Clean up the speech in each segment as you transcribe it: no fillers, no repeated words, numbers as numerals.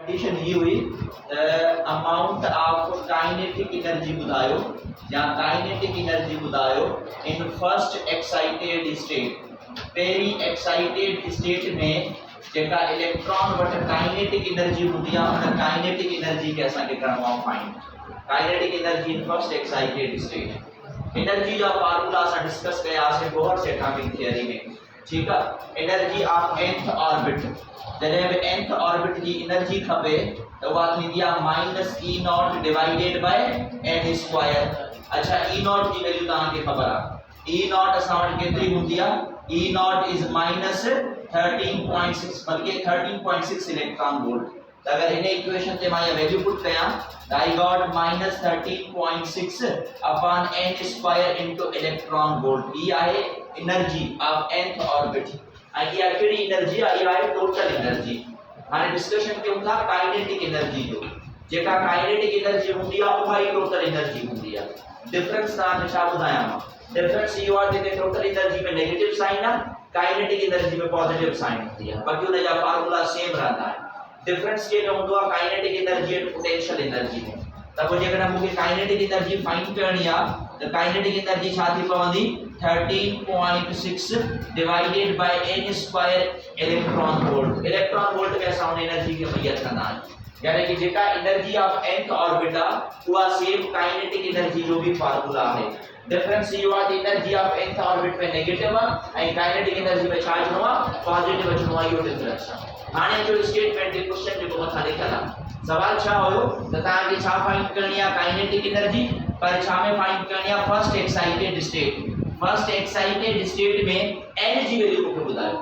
Condition ये हुई amount of kinetic energy बुधायो या काइनेटिक एनर्जी बुधायो इन फर्स्ट एक्साइटेड स्टेट। पहिरीं एक्साइटेड स्टेट में जेका इलेक्ट्रॉन वटि काइनेटिक एनर्जी हूंदी आहे उन काइनेटिक एनर्जी खे असांखे करणो आहे find. Kinetic energy in first excited state. Energy जा फार्मूला असां डिस्कस कयासीं बोहर से एटॉमिक थियरी में। ठीक है, एनर्जी ऑफ nth ऑर्बिट, जॾहिं बि nth ऑर्बिट की एनर्जी खपे तो वह थींदी आहे minus E not divided by n square. अच्छा, ई नॉट की वैल्यू तव्हांखे ख़बर आहे, ई नॉट असां वटि केतिरी हूंदी आहे, ई नॉट इज माइनस 13.6 बल्कि 13.6 इलेक्ट्रॉन वोल्ट। अगर इन इक्वेशन से मैं वैल्यू पुट कयां तो I got minus 13.6 upon n square into electron volt. ये आहे एनर्जी ऑफ nth ऑर्बिट। आई ये केड़ी एनर्जी आई है टोटल एनर्जी। हाने डिस्कशन कयूं था काइनेटिक एनर्जी जो, जेका काइनेटिक एनर्जी हुंदी आ उहा ही टोटल एनर्जी हुंदी आ। डिफरेंस तव्हां छा बुधाया मां, डिफरेंस इहो आहे जेके टोटल एनर्जी में नेगेटिव साइन आहे, काइनेटिक एनर्जी में पॉजिटिव साइन हूंदी आहे, बाकी उन जा फार्मूला सेम रहंदा आहिनि। डिफरेंस के हूंदो आहे kinetic energy and potential energy में। त पोइ जेकॾहिं मूंखे काइनेटिक एनर्जी फाइंड करणी आहे तो काइनेटिक एनर्जी छा थी पवंदी, 13.6 divided by n square electron volt. Electron volt में असां उन एनर्जी खे मैयर कंदा आहियूं, यानी कि जेका एनर्जी ऑफ nth ऑर्बिट आहे उहा सेम काइनेटिक एनर्जी जो भी फार्मूला आहे। डिफरेंस इहो आहे एनर्जी ऑफ nth ऑर्बिट में नेगेटिव आहे ऐं काइनेटिक एनर्जी में छा अचणो आहे, पॉजिटिव अचणो आहे। इहो डिफरेंस आहे। हाणे जो स्टेटमेंट के क्वेश्चन जेको मथा लिखल आहे, सवाल छा हुयो त तव्हांखे छा फाइंड करणी आहे, काइनेटिक एनर्जी, पर छा में फाइंड करणी आहे, first excited state. First excited state में n जी वैल्यू को बुधायो,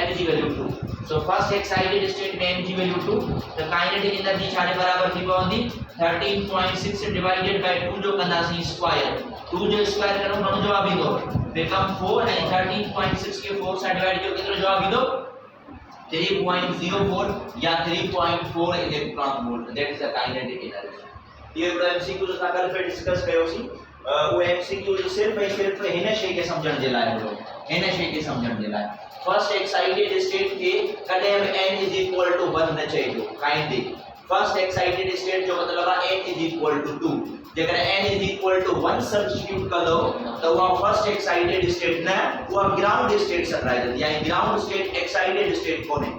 n जी value 2। So first excited state में n जी वैल्यू 2 तो काइनेटिक एनर्जी छा बराबर थी पवंदी, 13.6 डिवाइडेड बाय 2 जो कंदासी स्क्वायर। 2 जो स्क्वायर करूं घणो जवाब ईंदो, बिकम 4 ऐं 13.6 के 4 सां डिवाइड कयो केतिरो जवाब ईंदो, 3.04 या 3.4 electron volt. That is the kinetic energy. ये एमसीक्यू जो कल पे डिस्कस कयोसी, वो एमसीक्यू जो सिर्फ ऐं सिर्फ हिन शइ के समझण जे लाइ हुयो, हिन शइ के समझण जे लाइ। फर्स्ट एक्साइटेड स्टेट के कॾहिं बि n इज इक्वल टू 1 न चइजो, काइंडली। फर्स्ट एक्साइटेड स्टेट जो मतलब है n इज इक्वल टू 2। जेकर n is equal to 1 substitute कर दो तो वो फर्स्ट एक्साइटेड स्टेट न, वो ग्राउंड स्टेट सनराइज, यानी ग्राउंड स्टेट एक्साइटेड स्टेट कोने।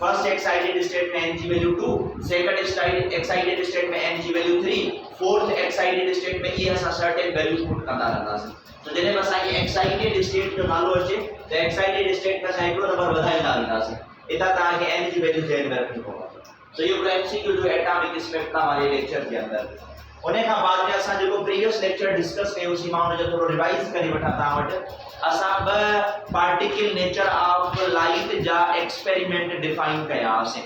फर्स्ट एक्साइटेड स्टेट में n की वैल्यू 2, सेकंड एक्साइटेड स्टेट में n की वैल्यू 3, फोर्थ एक्साइटेड स्टेट में ये असा सर्टेन वैल्यूज पुट कंदा रहंदासीं। तो जने बस आई एक्साइटेड स्टेट जो नालो अचे तो एक्साइटेड स्टेट का साइक्लो नंबर वधाईंदा वेंदासीं। इता ताके n की वैल्यू ज़हन में रखनी पवंदी। सो ये पूरा एमसीक्यू जो एटॉमिक स्पेक्ट्रम वाले लेक्चर के अंदर उन्हें का बाद में असा जो प्रीवियस लेक्चर डिस्कस कयोसी मां उन जो थोड़ो रिवाइज करे वठा ता वट। असा ब पार्टिकल नेचर ऑफ लाइट जा एक्सपेरिमेंट डिफाइन कयासीं।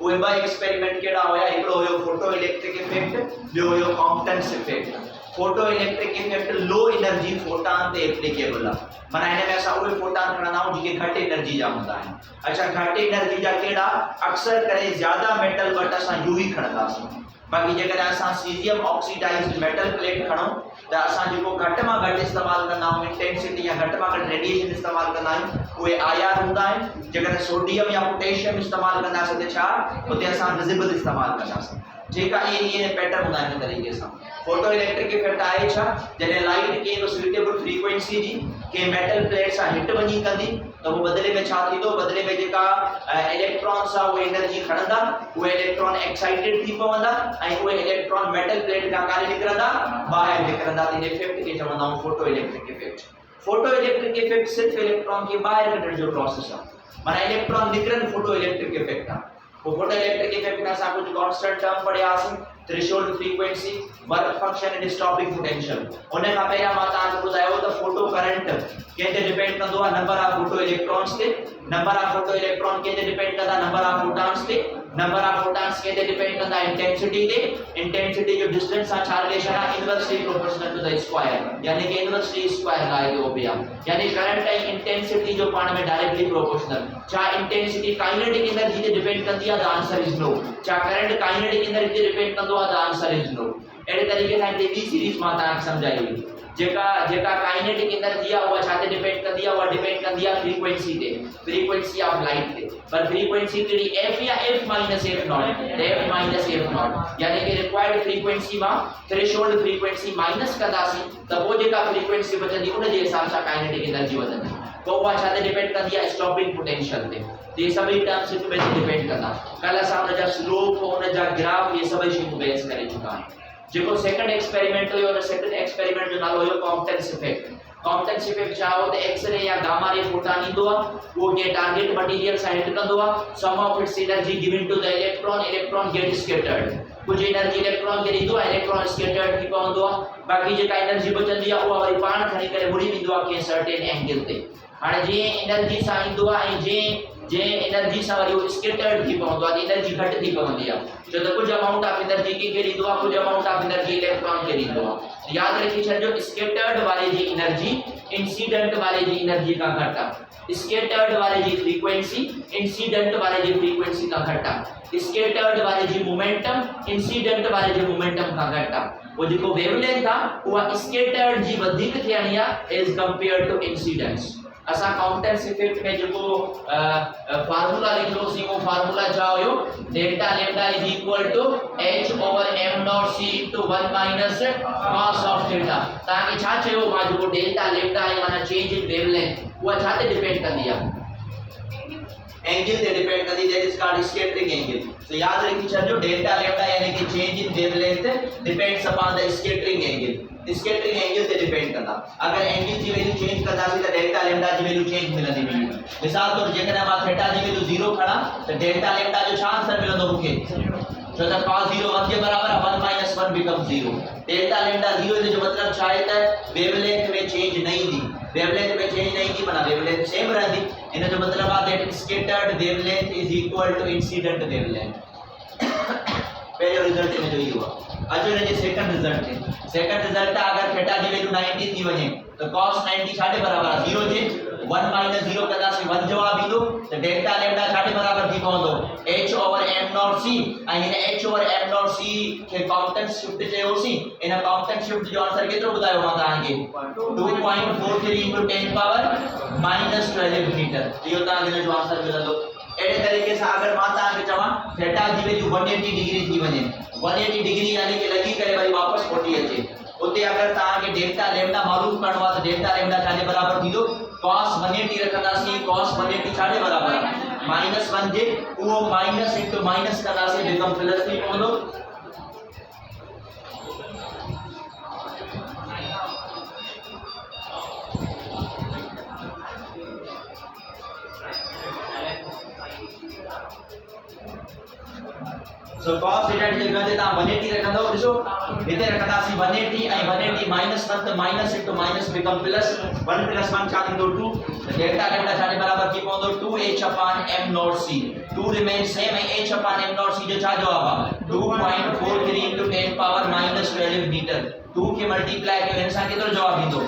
उहे ब एक्सपेरिमेंट केड़ा होया, एकड़ो होयो फोटो इलेक्ट्रिक इफेक्ट, ॿियो होयो Compton effect. Photoelectric effect low energy photon ते एप्लीकेबल आहे, माना इने में असा उहे फोटॉन खणंदा आहियूं जेके घट एनर्जी जा हूंदा आहिनि। अच्छा, घट एनर्जी जा केड़ा, अक्सर करे ज्यादा मेटल वट असा यूवी खणंदासीं। बाकी जेकर असा सीजियम ऑक्सीडाइज्ड मेटल प्लेट खणो त असा जो घट में घट इस्तेमाल करना आहियूं, इंटेंसिटी या घट में घट रेडिएशन इस्तेमाल करना आहियूं, उहे आईआर हूंदा आहिनि। जेकर सोडियम या पोटेशियम इस्तेमाल कंदासीं त छा उते असा विजिबल इस्तेमाल कंदासीं। जेका ये पैटर्न हूंदा आहिनि तरीके सां। फोटो इलेक्ट्रिक इफेक्ट आहे छा, जॾहिं लाइट के सुइटेबल फ्रीक्वेंसी जी के मेटल प्लेट सां हिट वञी कंदी तो वो बदले में छा थींदो, बदले में जेका इलेक्ट्रॉन्स आहे वो एनर्जी खणंदा, वो इलेक्ट्रॉन एक्साइटेड थी पवंदा ऐं वो इलेक्ट्रॉन मेटल प्लेट खां कारे निकिरंदा, ॿाहिरि निकिरंदा। इन इफेक्ट के चवंदा आहियूं photoelectric effect. Photoelectric effect सिर्फ इलेक्ट्रॉन के ॿाहिरि कढण जो प्रोसेस आहे, माना इलेक्ट्रॉन निकिरन फोटो इलेक्ट्रिक इफेक्ट आहे। वो फोटो इलेक्ट्रिक इफेक्ट में असा कुछ कांस्टेंट टर्म पढ़ियासीं, threshold frequency, work function and stopping potential. उन का पहिरियां मां तव्हांखे ॿुधायो त फोटो करंट केते डिपेंड कंदो आहे, नंबर ऑफ फोटो इलेक्ट्रॉन्स ते। नंबर ऑफ फोटो इलेक्ट्रॉन केते डिपेंड कंदा, नंबर ऑफ फोटॉन्स ते। नंबर ऑफ फोटॉन्स केते डिपेंड कंदा, इंटेंसिटी ते। इंटेंसिटी जो डिस्टेंस सां छा रिलेशन आहे, inversely proportional to the square, यानी कि इनवर्सली स्क्वायर लाए जो बि आहे, यानी करंट ऐं इंटेंसिटी जो पाण में डायरेक्टली प्रोपोर्शनल। छा इंटेंसिटी काइनेटिक एनर्जी ते डिपेंड कंदी आहे, द आंसर इज नो। छा करंट काइनेटिक एनर्जी ते डिपेंड कंदो आहे, द आंसर इज नो। एड़े तरीके सां हिते ॿी सीरीज़ मां तव्हांखे समझाई हुई जेका काइनेटिक एनर्जी आहे उहा छा ते डिपेंड कंदी आहे, उहा डिपेंड कंदी आहे फ्रीक्वेंसी ते, फ्रीक्वेंसी ऑफ लाइट ते। पर फ्रीक्वेंसी कहिड़ी f या f minus f not, f minus f not, यानी कि रिक्वायर्ड फ्रीक्वेंसी मां थ्रेशोल्ड फ्रीक्वेंसी माइनस कंदासीं त पोइ जेका फ्रीक्वेंसी बचंदी उन जे हिसाब सां काइनेटिक एनर्जी वधंदी। पोइ उहा छा ते डिपेंड कंदी आहे, स्टॉपिंग पोटेंशियल ते। ये सभी टर्म्स हिक ॿिए ते डिपेंड कंदा। कल असां उन जा स्लोप, उन जा ग्राफ, ये सभई शयूं बेस करे चुका आहियूं। जेको सेकंड एक्सपेरिमेंट हुयो, उन सेकंड एक्सपेरिमेंट जो नालो हुयो कॉम्पटेंस इफेक्ट। कॉम्पटेंस इफेक्ट छा हो त एक्स-रे या गामा रे फोटॉन ईंदो आहे, उहो के टारगेट मटेरियल सां हिट कंदो आहे, some of its energy given to the electron get scattered. कुछ एनर्जी इलेक्ट्रॉन खे ॾींदो आहे, इलेक्ट्रॉन स्कैटर्ड थी पवंदो आहे, बाक़ी जेका एनर्जी बचंदी आहे उहा वरी पाण खणी करे मुड़ी वेंदो आहे के सर्टेन एंगल ते। हाणे जीअं एनर्जी सां ईंदो आहे ऐं जे एनर्जी सां वरी उहो स्कैटर्ड थी पवंदो आहे, एनर्जी घटि थी पवंदी आहे, छो त कुछ अमाउंट ऑफ एनर्जी कंहिंखे ॾींदो आहे, कुछ अमाउंट ऑफ एनर्जी इलेक्ट्रॉन खे ॾींदो आहे। यादि रखी छॾिजो, स्कैटर्ड वारे जी एनर्जी इंसिडेंट वारे जी एनर्जी खां घटि आहे। स्कैटर्ड वारे जी फ्रीक्वेंसी इंसिडेंट वारे जी फ्रीक्वेंसी खां घटि आहे। स्कैटर्ड वारे जी मोमेंटम इंसिडेंट वारे जे मोमेंटम खां घटि आहे। वो जेको वेवलेंथ आहे उहा स्कैटर्ड जी वधीक थियणी आहे एज कंपेयर टू इंसिडेंस। असां कॉम्पटेंस इफेक्ट में जो फार्मूला लिखियोसीं, वो फार्मूला छा हुयो, delta lambda is equal to h over m nought c into 1 minus cos of theta. तव्हांखे छा चयो मां, जेको डेल्टा लैम्डा आहे माना चेंज इन वेवलेंथ, उहा छा ते डिपेंड कंदी आहे, एंगल ते डिपेंड कंदी, that is called scattering angle. तो याद रखी छॾिजो, डेल्टा लैम्डा यानी कि change in wavelength depends upon the scattering angle. Scattering angle ते डिपेंड कंदा। अगर एंगल जी वैल्यू चेंज कंदासीं त डेल्टा लैम्डा जी वैल्यू चेंज मिलंदी हुई। मिसाल तौर जेकॾहिं मां थीटा जी वैल्यू 0 खणा त डेल्टा लैम्डा जो छा आंसर मिलंदो मूंखे, छो त cos 0 1 जे बराबर आहे, 1 माइनस 1 बिकम 0। डेल्टा लैम्डा 0 जो मतलब छा आहे त वेवलेंथ में चेंज न ईंदी, वेवलेंथ में चेंज न ईंदी माना वेवलेंथ सेम रहंदी। इन जो मतलब आहे that scattered wavelength is equal to incident wavelength. पहले रिजल्ट इन जो इहो आहे। अचो इन जे सेकंड रिजल्ट ते। सेकंड रिजल्ट अगर थीटा जी वैल्यू 90 थी वञे तो cos 90 छाटे बराबर आहे, 0 जे 1 माइनस 0 कंदासीं 1 जवाब ईंदो त डेल्टा लैम्डा छाटे बराबर थी पवंदो, h over m nought c। ऐं हिन h over m nought c खे कॉम्पटेंस शिफ्ट चयोसीं। इन कॉम्पटेंस शिफ्ट जो आंसर केतिरो ॿुधायो मां तव्हांखे, 2.43 इनटू 10 पावर माइनस 12 मीटर। इहो तव्हांखे जो आंसर मिलंदो। एड़े तरीके से अगर मां तव्हांखे चवां थीटा जी वैल्यू 180 डिग्री थी वञे, 180 डिग्री यानी कि लगी करे वरी वापस 40 अचे, उते अगर तव्हांखे डेल्टा लैम्डा मालूम करणो आहे त डेल्टा लैम्डा छाजे बराबर थींदो, cos 180 रखंदासीं, cos 180 छाजे बराबर आहे, माइनस 1 जे, उहो माइनस इनटू माइनस कंदासीं बिकम प्लस थी पवंदो। So cos theta जी जगह ते तव्हां 180 रखंदो, ॾिसो हिते रखंदासीं 180 ऐं 180 माइनस 1 त minus into minus become plus 1 plus 1 छा थींदो 2। त डेल्टा लैम्डा छाजे बराबर थी पवंदो 2h upon m nought c। 2 remain same ऐं h upon m nought c जो छा जवाब आहे, 2.43 इनटू 10 पावर माइनस 12 मीटर। 2 के मल्टीप्लाई कयो हिन सां केतिरो जवाब ईंदो,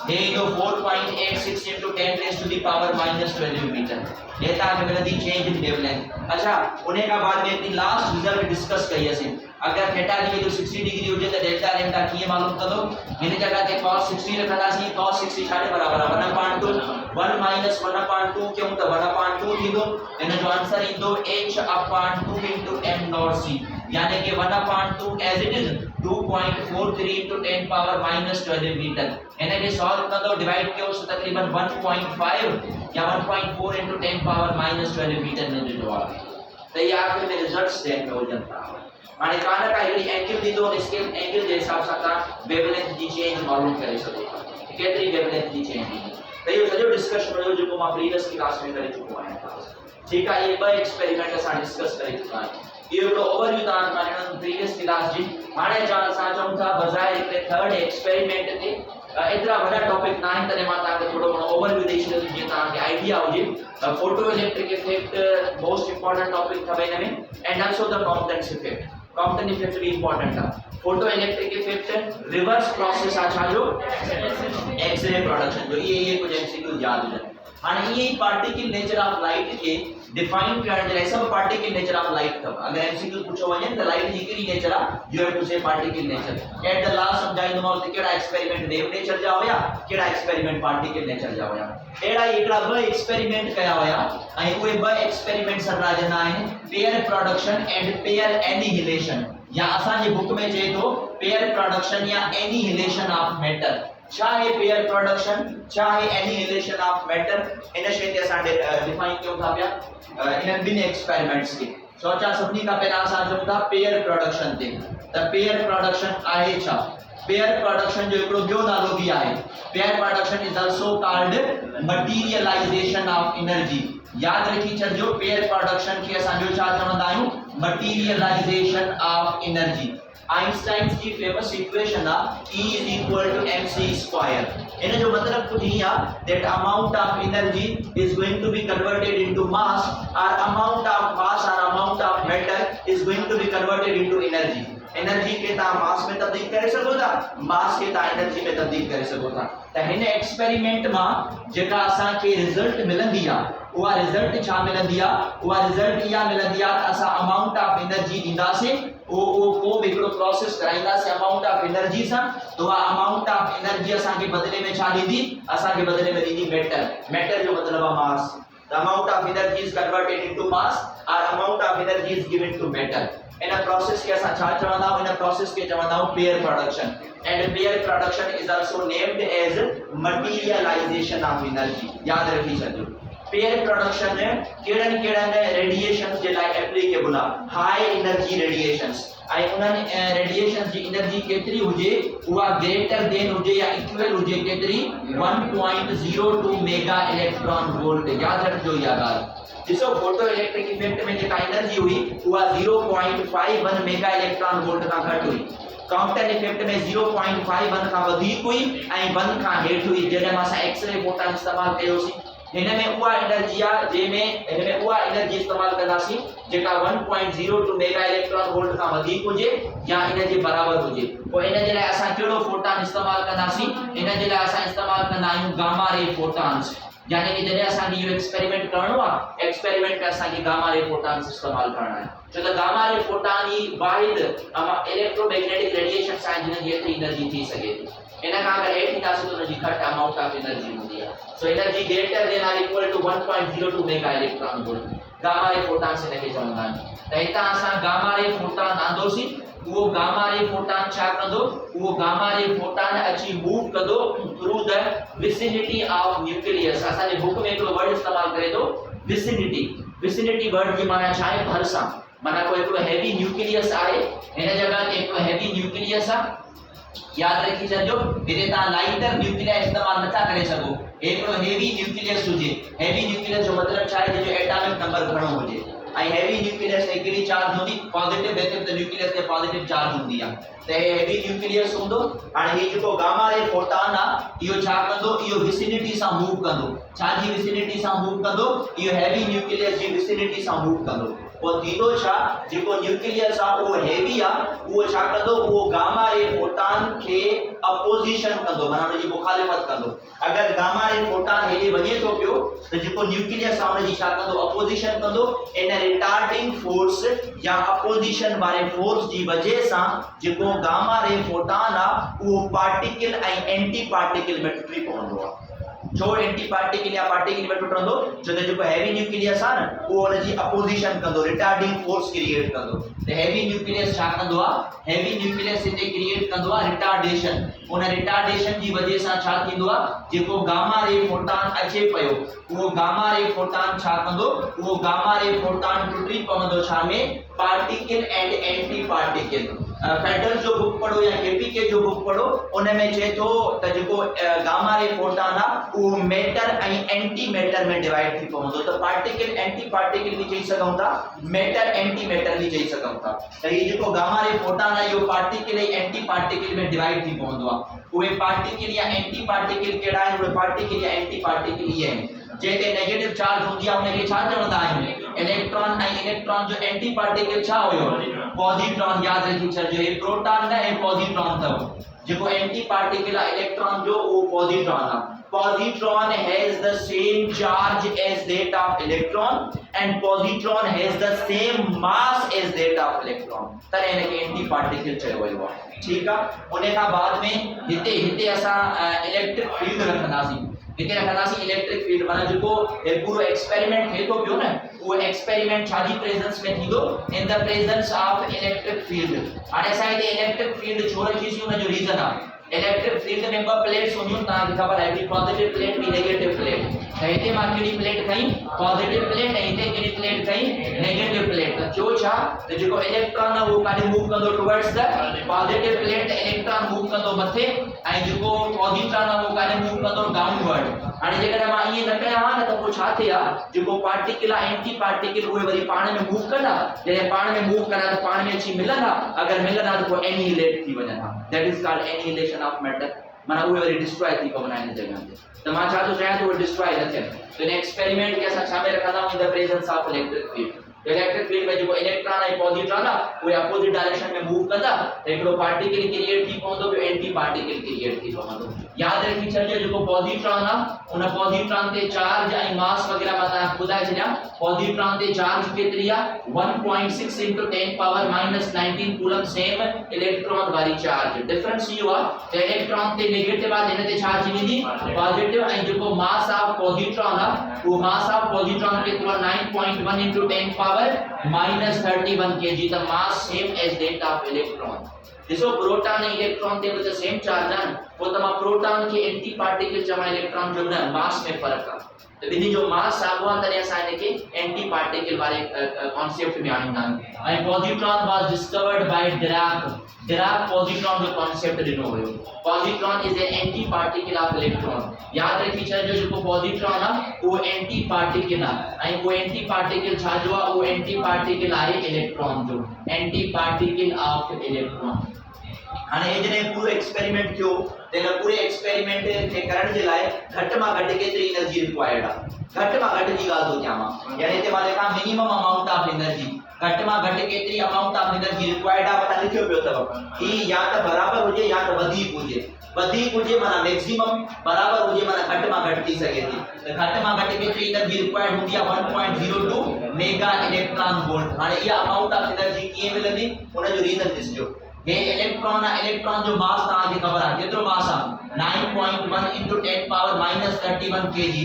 हे ईंदो 4.86 into 10 raise to the power minus 12 metre. ये तव्हांखे मिलंदी चेंज इन वेवलेंथ। अच्छा, उन्हें का बाद में अपनी लास्ट रिजल्ट डिस्कस कई असीं। अगर थीटा जी वैल्यू 60 डिग्री हुजे त डेल्टा लैम्डा कीअं मालूम कंदो, हिन जगह ते cos 60 रखंदासीं, cos 60 छाजे बराबर आहे 1/2, 1 माइनस 1/2 कयूं त 1/2 थींदो। हिन जो आंसर ईंदो h/2 into m nought c, यानी कि 1/2 as it is 2.43 into 10 power minus 12 metre. इन्हें के सॉल्व कंदो, डिवाइड कयो तो तकरीबन 1.5 या 1.4 इनटू 10 पावर माइनस 12 मीटर में जो जवाब है। तो ये आखिर में रिजल्ट्स देखने हो जाता है। माने काना का हिकड़ी एंगल दीदो, इसके एंगल जे हिसाब सां ता वेवलेंथ जी चेंज मालूम करे सको केतरी वेवलेंथ जी चेंज। तो ये सॼो डिस्कशन हो जो मां प्रीवियस क्लास में करे चुको आहियां। ठीक है, ये ॿ एक्सपेरिमेंट असां डिस्कस करे चुका आहियूं। ये हिकिड़ो ओवरव्यू तव्हां माने प्रीवियस क्लास जी। हाणे असां चऊं था बजाय हिकिड़े थर्ड एक्सपेरिमेंट ते एतिरा वॾा टॉपिक न आहिनि, तॾहिं मां तव्हांखे थोरो घणो ओवरव्यू ॾेई छॾियो जीअं तव्हांखे आइडिया हुजे। Photoelectric effect most important topic अथव हिन में, and also the Compton effect. Compton effect भी इंपॉर्टेंट आहे। Photoelectric effect reverse process आहे छाजो, एक्स-रे प्रोडक्शन जो। ये कुछ एमसीक्यू याद हुजनि। हाणे ये पार्टिकल नेचर ऑफ लाइट के डिफाइन करण जे लाइ सब पार्टिकल नेचर ऑफ लाइट अथव। अगर एमसीक्यू पूछो वञे त लाइट जी कहिड़ी नेचर आहे, you have to say particle nature. At the last समझाईंदोमांव त कहिड़ा एक्सपेरिमेंट वेव नेचर जा हुया, कहिड़ा एक्सपेरिमेंट पार्टिकल नेचर जा हुया। अहिड़ा ई हिकिड़ा ॿ एक्सपेरिमेंट कया हुया ऐं उहे ॿ एक्सपेरिमेंट सर राजंदा आहिनि pair production and pair annihilation, या असांजे बुक में चए थो पेयर प्रोडक्शन या एनिहिलेशन ऑफ मैटर। छा है पेयर प्रोडक्शन, छा है एनिहिलेशन ऑफ मैटर, इन शइ ते असां डिफाइन कयूं था पिया इन ॿिनि एक्सपेरिमेंट्स खे। सोचा सभिनी खां पहिरियां असां चऊं था पेयर प्रोडक्शन ते, त पेयर प्रोडक्शन आहे छा? पेयर प्रोडक्शन जो हिकिड़ो ॿियो नालो बि आहे, pair production is also called materialisation of energy. याद रखी छॾिजो पेयर प्रोडक्शन खे असां ॿियो छा चवंदा आहियूं, मटीरियलाइजेशन ऑफ एनर्जी। आइंस्टाइन की famous equation E is equal to mc square। इन जो मतलब कुछ ही है that amount of energy is going to be converted into mass, or amount of mass or amount of matter is going to be converted into energy। Energy के ता मास में तब्दील करे सको था, मास के ता एनर्जी में तब्दील करे सको था। त हिन एक्सपेरिमेंट में जेका असा के रिजल्ट मिलंदी आ, उहा रिजल्ट छा मिलंदी आ, उहा रिजल्ट इहा मिलंदी आ त असा अमाउंट ऑफ एनर्जी दींदासे, ओ को भी एकड़ो प्रोसेस कराइंदासे अमाउंट ऑफ एनर्जी सा, तो आ अमाउंट ऑफ एनर्जी असा के बदले में छा दीदी, असा के बदले में दीदी मैटर। मैटर जो मतलब है mass. The amount of energy is converted into mass और amount of energy is given to matter. इन प्रोसेस के असा छा चवंदा आहियूं, इन प्रोसेस के चवंदा आहियूं pair production. And pair production is also named as materialisation of energy. याद रखी छॾियो पेयर प्रोडक्शन केड़न रेडिएशंस जे लाइ एप्लीकेबल आहे, हाई एनर्जी रेडिएशंस। आई उन्हनि रेडिएशंस जी एनर्जी केतरी हुजे, उहा ग्रेटर देन हुजे या इक्वल हुजे केतरी, 1.02 मेगा इलेक्ट्रॉन वोल्ट। याद रखिजो इहा ॻाल्हि। ॾिसो फोटो इलेक्ट्रिक इफेक्ट में जेका एनर्जी हुई उहा 0.51 मेगा इलेक्ट्रॉन वोल्ट खां घटि हुई। काउंटर इफेक्ट में 0.51 खां वधीक हुई ऐं 1 खां हेठि हुई जॾहिं मां असां एक्सरे फोटॉन इस्तेमाल कयोसीं। हिन में उहा एनर्जी आहे जंहिंमें हिन में उहा एनर्जी इस्तेमाल कंदासीं जेका 1.02 मेगा इलेक्ट्रॉन वोल्ट खां वधीक हुजे या इन जे बराबर हुजे। पोइ इन जे लाइ असां कहिड़ो फोटॉन इस्तेमाल कंदासीं, इन जे लाइ असां इस्तेमाल कंदा आहियूं गामा रे फोटॉन्स। यानी कि जॾहिं असांखे इहो एक्सपेरिमेंट करणो आहे, एक्सपेरिमेंट में असांखे गामा रे फोटॉन्स इस्तेमाल करणा आहिनि, छो त गामा रे फोटॉन ई वाहिद इलेक्ट्रोमैग्नेटिक रेडिएशंस आहिनि जिन जी एतिरी एनर्जी थी सघे थी। इन खां अगरि हेठि ईंदासीं त उनजी घटि अमाउंट ऑफ एनर्जी हूंदी आहे। So energy greater than or equal to 1.02 mega electron volt. Gamma ray photons हिनखे चवंदा आहिनि। त हितां असां गामा रे फोटॉन आंदोसीं, वो गामा रे फोटॉन छा कंदो, वो गामा रे फोटॉन अची मूव कंदो through the vicinity of nucleus. असांजे बुक में हिकिड़ो वर्ड इस्तेमाल करे थो विसिनिटी। विसिनिटी वर्ड जी माना छा आहे, भरिसां। माना कोई हिकिड़ो हैवी न्यूक्लियस आहे, हिन जगह ते हिकिड़ो हैवी न्यूक्लियस आहे। याद रखी छॾिजो हिते तव्हां लाइटर न्यूक्लियर इस्तेमाल नथा करे सघो, हिकिड़ो हेवी न्यूक्लियस हुजे। हेवी न्यूक्लियस जो मतलब छा आहे, जंहिंजो एटॉमिक नंबर घणो हुजे। ऐं हेवी न्यूक्लियस ते हिकिड़ी चार्ज हूंदी पॉजिटिव, वेक्टर त न्यूक्लियस ते पॉजिटिव चार्ज हूंदी आहे, त हेवी न्यूक्लियस हूंदो। हाणे ही जेको गामा रे फोटॉन आहे इहो छा कंदो, इहो विसिनिटी सां मूव कंदो। छा जी विसिनिटी सां मूव कंदो, इहो हेवी न्यूक्लियस जी विसिनिटी सां मूव कंदो। वो थींदो छा, जेको न्यूक्लियस आहे उहो हेवी आहे, उहो छा कंदो, उहो गामा रे फोटॉन खे अपोजिशन कंदो, माना उनजी मुखालिफत कंदो। अगर गामा रे फोटॉन हेॾे वञे थो पियो त जेको न्यूक्लियस आहे उनजी छा कंदो, अपोजिशन कंदो। इन रिटार्डिंग फोर्स या अपोजिशन वारे फोर्स जी वजह सां जेको गामा रे फोटॉन आहे उहो पार्टिकल ऐं एंटी पार्टिकल में टुटी पवंदो आहे। छो एंटी पार्टिकल या पार्टिकल में टुटंदो, छो त जेको हैवी न्यूक्लियस आहे न उहो उनजी अपोजिशन कंदो, रिटार्डिंग फोर्स क्रिएट कंदो। त हैवी न्यूक्लियस छा कंदो आहे, हैवी न्यूक्लियस हिते क्रिएट कंदो आहे रिटार्डेशन। उन रिटार्डेशन जी वजह सां छा थींदो आहे, जेको गामा रे फोटॉन अचे पियो उहो गामा रे फोटॉन छा कंदो, उहो गामा रे फोटॉन टुटी पवंदो छा में, particle and anti particle. Federal जो बुक पढ़ो या केपीके जो बुक पढ़ो, उन में चए थो त जेको गामा रे फोटॉन आहे उहो मैटर ऐं एंटी मैटर में डिवाइड थी पवंदो। त पार्टिकल एंटी पार्टिकल भी चई सघूं था, मैटर एंटी मैटर भी चई सघूं था। त ही जेको गामा रे फोटॉन आहे इहो पार्टिकल ऐं एंटी पार्टिकल में डिवाइड थी पवंदो आहे। उहे पार्टिकल या एंटी पार्टिकल कहिड़ा आहिनि, उहे पार्टिकल या एंटी पार्टिकल इहे आहिनि जेते नेगेटिव चार्ज हुंदी आ उनखे छा चवंदा आहियूं इलेक्ट्रॉन ऐं इलेक्ट्रॉन जो एंटी पार्टिकल छा हुयो पॉजिट्रॉन याद रखी छॾिजो हे प्रोटॉन न हे पॉजिट्रॉन अथव जेको एंटी पार्टिकल आहे इलेक्ट्रॉन जो वो पॉजिट्रॉन आहे positron has the same charge as that of electron and positron has the same mass as that of electron तर इनके एंटी पार्टिकल चयो वियो आहे ठीक आहे उन खां बाद में हिते असां इलेक्ट्रिक फील्ड रखंदासीं हिते रखंदासीं इलेक्ट्रिक फील्ड माना जेको पूरो एक्सपेरिमेंट थे तो पियो न वो एक्सपेरिमेंट छाजी प्रेजेंस में थींदो इन the presence of electric field हाणे असां हिते इलेक्ट्रिक फील्ड छो रखीसीं उन जो रीजन आहे इलेक्ट्रिक फील्ड में ब प्लेट्स हुंदियूं तव्हांखे ख़बर आहे कि पॉजिटिव प्लेट भी नेगेटिव प्लेट त हिते मां कहिड़ी प्लेट खई पॉजिटिव प्लेट ऐं हिते कहिड़ी प्लेट खई नेगेटिव प्लेट त जो छा त जेको इलेक्ट्रॉन आहे वो काॾे मूव कंदो towards the positive plate electron move कंदो मथे ऐं जेको पॉजिट्रॉन आहे वो काॾे मूव कंदो डाउनवर्ड हाणे जेकॾहिं मां ईअं न कयां हा न त पोइ छा थिए हा जेको पार्टिकल आहे एंटी पार्टिकल उहे वरी पाण में मूव कंदा जॾहिं पाण में मूव कंदा त पाण में अची मिलंदा अगरि मिलंदा त पोइ एनिहिलेट थी वञंदा that is called annihilation of matter माना उहे वरी डिस्ट्रॉय थी पवंदा आहिनि जॻह ते त मां छा थो चाहियां त उहे डिस्ट्रॉय न थियनि त इन एक्सपेरिमेंट खे असां छा में रखंदा इन the presence of electric field electric field में जो इलेक्ट्रॉन है पॉजिट्रॉन है वो अपोजिट डायरेक्शन में मूव कंदा एकड़ो पार्टिकल क्रिएट थी पवंदो बि एंटी पार्टिकल क्रिएट थी पवंदो याद रखी छॾियो जेको पॉजिट्रॉन है उन पॉजिट्रॉन ते चार्ज ऐं मास वगैरह मां तव्हांखे ॿुधाए छॾियां पॉजिट्रॉन ते चार्ज केतिरी आहे 1.6 into 10 power minus 19 coulomb same electron वारी चार्ज डिफरेंस इहो आहे त इलेक्ट्रॉन ते नेगेटिव आहे हिन ते चार्ज ईंदी पॉजिटिव ऐं जेको मास ऑफ पॉजिट्रॉन आहे वो मास ऑफ पॉजिट्रॉन केतिरो 9.1 into 10 power minus 31 kg the mass same as that of electron ॾिसो प्रोटॉन ऐं इलेक्ट्रॉन ते बि त सेम चार्ज आहिनि पोइ त मां प्रोटॉन खे एंटी पार्टिकल चवां इलेक्ट्रॉन जो न मास में फर्क़ आहे त ॿिन्ही जो मास साॻियो आहे तॾहिं असां हिनखे एंटी पार्टिकल वारे कॉन्सेप्ट में आणींदा आहियूं ऐं positron was discovered by Dirac positron जो कॉन्सेप्ट ॾिनो हुयो positron is an anti particle of electron याद रखी छॾिजो जेको पॉजिट्रॉन आहे उहो एंटी पार्टिकल आहे ऐं उहो एंटी पार्टिकल छा जो आहे उहो एंटी पार्टिकल आहे इलेक्ट्रॉन जो एंटी पार्टिकल ऑफ इलेक्ट्रॉन हाणे हे जॾहिं पूरो एक्सपेरिमेंट थियो त हिन पूरे एक्सपेरिमेंट खे करण जे लाइ घटि मां घटि केतिरी एनर्जी रिक्वायर्ड आहे घटि मां घटि जी ॻाल्हि थो कयां मां यानी हिते मां लिखां मिनिमम अमाउंट ऑफ एनर्जी घटि मां घटि केतिरी अमाउंट ऑफ एनर्जी रिक्वायर्ड आहे मथां लिखियो पियो अथव ही या त बराबर हुजे या त वधीक हुजे माना मैक्सिमम बराबर हुजे माना घटि मां घटि थी सघे थी त घटि मां घटि केतिरी एनर्जी रिक्वायर्ड हूंदी आहे 1.02 मेगा इलेक्ट्रॉन वोल्ट हाणे इहा अमाउंट ऑफ एनर्जी कीअं मिलंदी उन जो रीजन ॾिसजो हे इलेक्ट्रॉन जो मास तव्हांखे ख़बर आहे केतिरो मास आहे 9.1 into 10 power minus 31 kg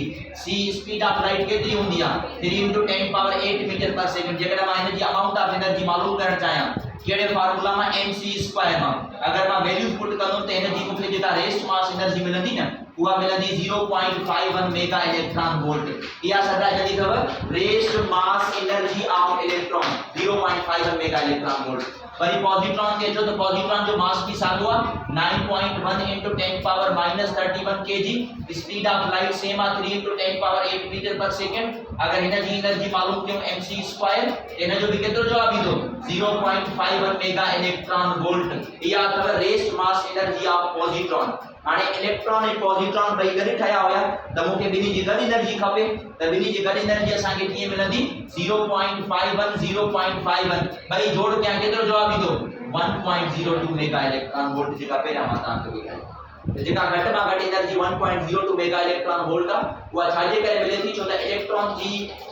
c speed of light केतिरी हूंदी आहे 3 into 10 power 8 मीटर पर सेकंड जेकॾहिं मां हिन जी अमाउंट ऑफ एनर्जी मालूम करणु चाहियां कहिड़े फार्मूला मां mc² मां अगर मां वैल्यू पुट कंदुमि त हिन जी मूंखे जेका रेस्ट मास एनर्जी मिलंदी न उहा मिलंदी 0.51 मेगा इलेक्ट्रॉन वोल्ट इहा सदा जल्दी अथव rest mass energy of electron 0.51 mega electron volt worry positron के जो तो पॉजिट्रॉन जो मास भी साॻियो आहे 9.1 into 10 power minus 31 kg speed of light same आहे 3 into 10 power 8 मीटर पर सेकंड अगर हिन जी एनर्जी मालूम कयूं mc² हिन जो भी केतिरो जवाब ईंदो 0.51 मेगा इलेक्ट्रॉन वोल्ट इहा अथव rest mass energy of positron हाणे इलेक्ट्रॉन ऐं पॉजिट्रॉन ॿई गॾु ठहिया हुया त मूंखे ॿिन्ही जी गॾु एनर्जी खपे त ॿिन्ही जी गॾु एनर्जी असांखे कीअं मिलंदी 0.51 ॿई जोड़ कयां केतिरो जवाब ईंदो 1.02 मेगा इलेक्ट्रॉन वोल्ट जेका पहिरियां मां तव्हांखे ॿुधाई जेका घटि मां घटि एनर्जी 1.02 मेगा इलेक्ट्रॉन वोल्ट आहे उहा छाजे करे मिले थी छो त इलेक्ट्रॉन जी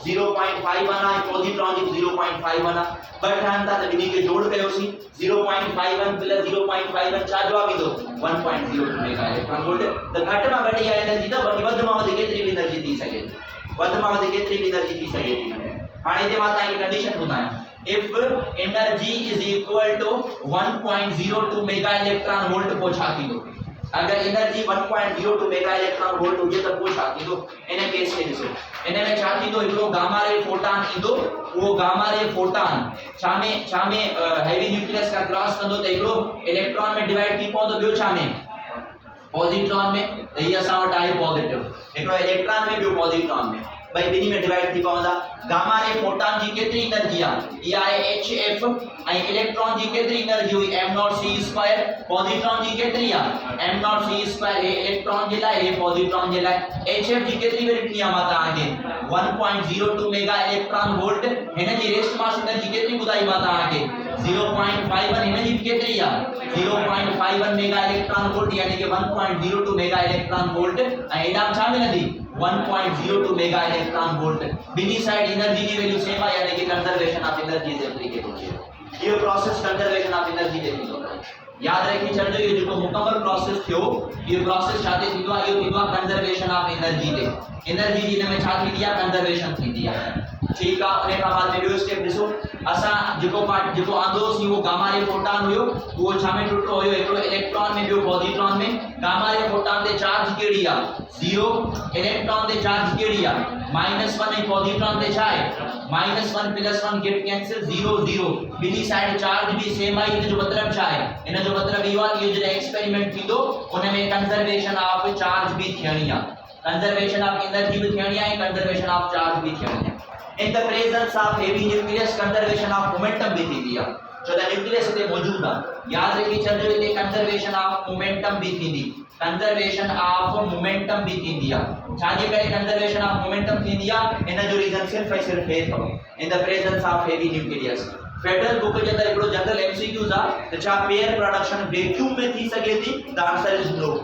0.51 आहे पॉजिट्रॉन जी 0.51 आहे ॿ ठहनि था त ॿिन्ही खे जोड़ कयोसीं 0.51 प्लस 0.51 छा जवाब ईंदो 1.02 मेगा इलेक्ट्रॉन वोल्ट त घटि मां घटि इहा एनर्जी त वधि मां वधि केतिरी बि एनर्जी थी सघे वधि मां वधि केतिरी बि एनर्जी थी सघे थी हाणे हिते मां तव्हांखे कंडीशन ॿुधायां if energy is equal to 1.02 mega electron volt पोइ छा थींदो अगर एनर्जी 1.02 मेगा इलेक्ट्रॉन वोल्ट हुजे त पोइ छा थींदो इन केस खे ॾिसो इन में छा थींदो हिकिड़ो गामा रे फोटॉन ईंदो उहो गामा रे फोटॉन छा में हेवी न्यूक्लियस का क्रॉस कंदो त हिकिड़ो इलेक्ट्रॉन में डिवाइड थी पवंदो ॿियो छा में पॉजिट्रॉन में त हीअ असां वटि आहे पॉजिटिव हिकिड़ो इलेक्ट्रॉन में ॿियो पॉजिट्रॉन में भाई बिनी में डिवाइड थी पवंदा गामा रे फोटॉन जी केतरी एनर्जी आ ई आहे hf ऐं इलेक्ट्रॉन जी केतरी एनर्जी हुई m0c2 पॉजिट्रॉन जी केतरी आ m0c2 हे इलेक्ट्रॉन जे लाइ हे पॉजिट्रॉन जे लाइ hf जी केतरी वेरिटी आ मां ताके 1.02 मेगा इलेक्ट्रॉन वोल्ट हिन जी रेस्ट मास एनर्जी केतरी बुधाई मां ताके 0.51 हिन जी केतरी आ 0.51 मेगा इलेक्ट्रॉन वोल्ट यानी कि 1.02 मेगा इलेक्ट्रॉन वोल्ट ऐं एडा छा मिलंदी 1.02 मेगा इलेक्ट्रॉन वोल्ट बिनी साइड एनर्जी की वैल्यू सेम है यानी कि conservation of energy is applicable ये प्रोसेस कंजर्वेशन ऑफ एनर्जी दे थींदो याद रखी छड़ो ये जो मुकम्मल प्रोसेस थियो ये प्रोसेस छाते थींदो आहे यो थींदो आहे कंजर्वेशन ऑफ एनर्जी दे एनर्जी जी में छा थींदी आहे कंजर्वेशन थींदी आहे ठीक है उन्हें का बाद वीडियो स्टेप दिसो असा जो पार्ट जो आंदो सी वो गामा रे फोटॉन हुयो वो छा में टुटो हुयो एकड़ो इलेक्ट्रॉन में बियो पॉजिट्रॉन में gamma ray photon they charge केड़ी आ 0 इलेक्ट्रॉन दे चार्ज केड़ी आ -1 ऐं पॉजिट्रॉन दे छा है -1 + 1 गेट कैंसिल 0 0 बिनी साइड चार्ज भी सेम आई इन जो मतलब छा है इन जो मतलब इहो आहे जो एक्सपेरिमेंट थींदो उन में कंजर्वेशन ऑफ चार्ज भी थियणी आ कंजर्वेशन ऑफ एनर्जी भी थियणी आहे कंजर्वेशन ऑफ चार्ज भी थियणी आहे in the presence of heavy nucleus conservation of momentum भी थींदी आहे छो त न्यूक्लियस ते मौजूद आहे याद रखी छॾियो हिते कंजर्वेशन ऑफ मोमेंटम भी थींदी कंजर्वेशन ऑफ मोमेंटम भी थींदी आहे छा जे करे कंजर्वेशन ऑफ मोमेंटम थींदी आहे इन जो रीजन सिर्फ ऐं सिर्फ हे अथव in the presence of heavy nucleus फेडरल बुक जे अंदर हिकिड़ो जनरल एमसीक्यूज आहे त छा पेयर प्रोडक्शन वैक्यूम में थी सघे थी the answer is no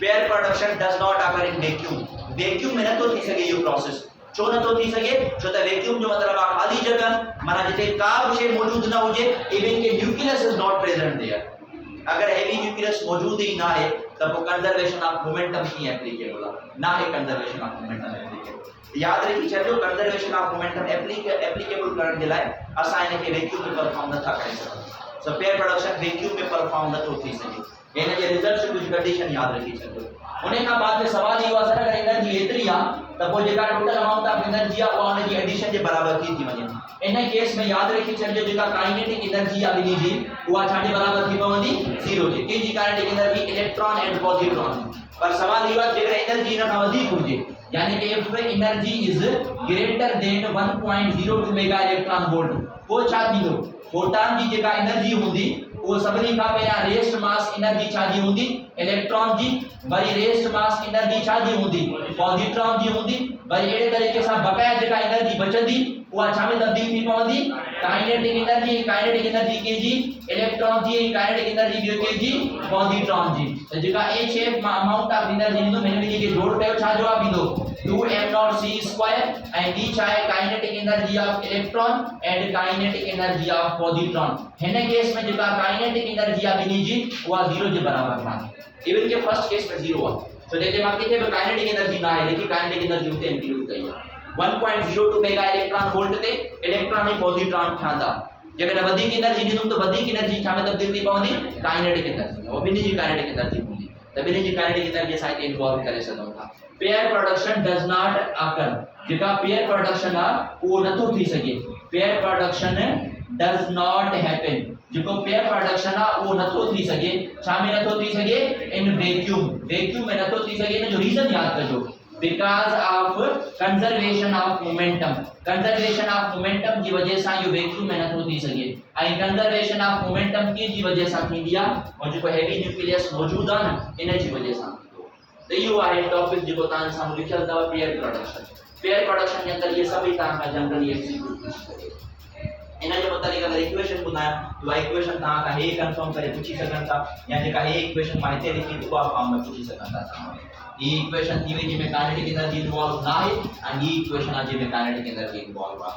pair production does not occur in vacuum vacuum में नथो थी सघे इहो प्रोसेस छो नथो थी सके छो त वैक्यूम जो मतलब आ खाली जगह माना जिते का भी शे मौजूद न हुजे इवन के nucleus is not present there अगर हेवी न्यूक्लियस मौजूद ही ना है तब वो कंजर्वेशन ऑफ मोमेंटम की एप्लीकेबल ना है कंजर्वेशन ऑफ मोमेंटम एप्लीकेबल याद रखी छो कंजर्वेशन ऑफ मोमेंटम एप्लीकेबल करण के लिए असा इने के वैक्यूम में परफॉर्म न था करे सको सो पेयर प्रोडक्शन वैक्यूम में परफॉर्म न तो थी सके इन जे रिजल्ट कुछ कंडीशन याद रखी छो उन्हें का बाद में सवाल ये अगर एनर्जी एतरी आ त पो जेका टोटल अमाउंट ऑफ एनर्जी आ उन जी एडिशन के बराबर थी वने इन केस में याद रखी छो जेका काइनेटिक एनर्जी आ बिनी जी उहा छा जे बराबर थी पवंदी 0 जे के जी kinetic energy electron and positron पर सवाल ये जेका एनर्जी न अधिक हुजे यानी कि if energy is greater then 1.02 mega electron volt वो छा थींदो फोटॉन जी जेका एनर्जी हुंदी वो सबनी का पहिया रेस्ट मास एनर्जी छा जी हुंदी इलेक्ट्रॉन जी वरी रेस्ट मास एनर्जी छा जी हुंदी पॉजिट्रॉन जी हुंदी वरी एड़े तरीके से बकाया जेका एनर्जी बचंदी उहा छा में तब्दील थी पवंदी काइनेटिक एनर्जी के जी इलेक्ट्रॉन जी काइनेटिक एनर्जी बियो के जी पॉजिट्रॉन जी त जेका hf अमाउंट ऑफ एनर्जी ईंदो हिन जी के जोड़ कयो छा जवाब ईंदो 2m0c2 ऐं डी छा है kinetic energy of electron and kinetic energy of positron हिन केस में जेका काइनेटिक एनर्जी आ बिनी जी उहा 0 जे बराबर ना इवन के फर्स्ट केस में 0 आ तो जेके मां किथे भी काइनेटिक एनर्जी ना है लेकिन काइनेटिक एनर्जी उते इंक्लूड कई है 1.02 मेगा इलेक्ट्रॉन वोल्ट ते इलेक्ट्रॉन ऐं पॉजिट्रॉन ठांदा जेकर वधिक एनर्जी ॾींदुमि त वधिक एनर्जी छा में तब्दील थी पवंदी काइनेटिक एनर्जी और बिनी जी काइनेटिक एनर्जी हूंदी त बिनी जी काइनेटिक एनर्जी असां हिते इन्वॉल्व करे सघूं था पेयर प्रोडक्शन डज नॉट अकर जेका पेयर प्रोडक्शन आ उहो नथो थी सघे pair production does not happen जेको पेयर प्रोडक्शन आ उहो नथो थी सघे छा में नथो थी सघे इन वैक्यूम में नथो थी सघे इन जो रीजन याद कजो because of conservation of momentum की वजह से यो वैक्यूम में नथो थी सके ऐं कंजर्वेशन ऑफ मोमेंटम की वजह से थींदी आ और जो हेवी न्यूक्लियस मौजूद आ न इन जी वजह से तो यो आहे टॉपिक जो तान सामने लिखल था पेयर प्रोडक्शन के अंदर ये सभी तान का जनरली एग्जीक्यूट इन जो मतलब अगर इक्वेशन बुधाया तो इक्वेशन ता का हे कंफर्म करे पूछी सकन था या जेका हे इक्वेशन माहिती लिखी तो आप फॉर्म में पूछी सकन था ये इक्वेशन थी वही में काइनेटिक एनर्जी इन्वॉल्व ना है एंड ये इक्वेशन आज में काइनेटिक एनर्जी इन्वॉल्व है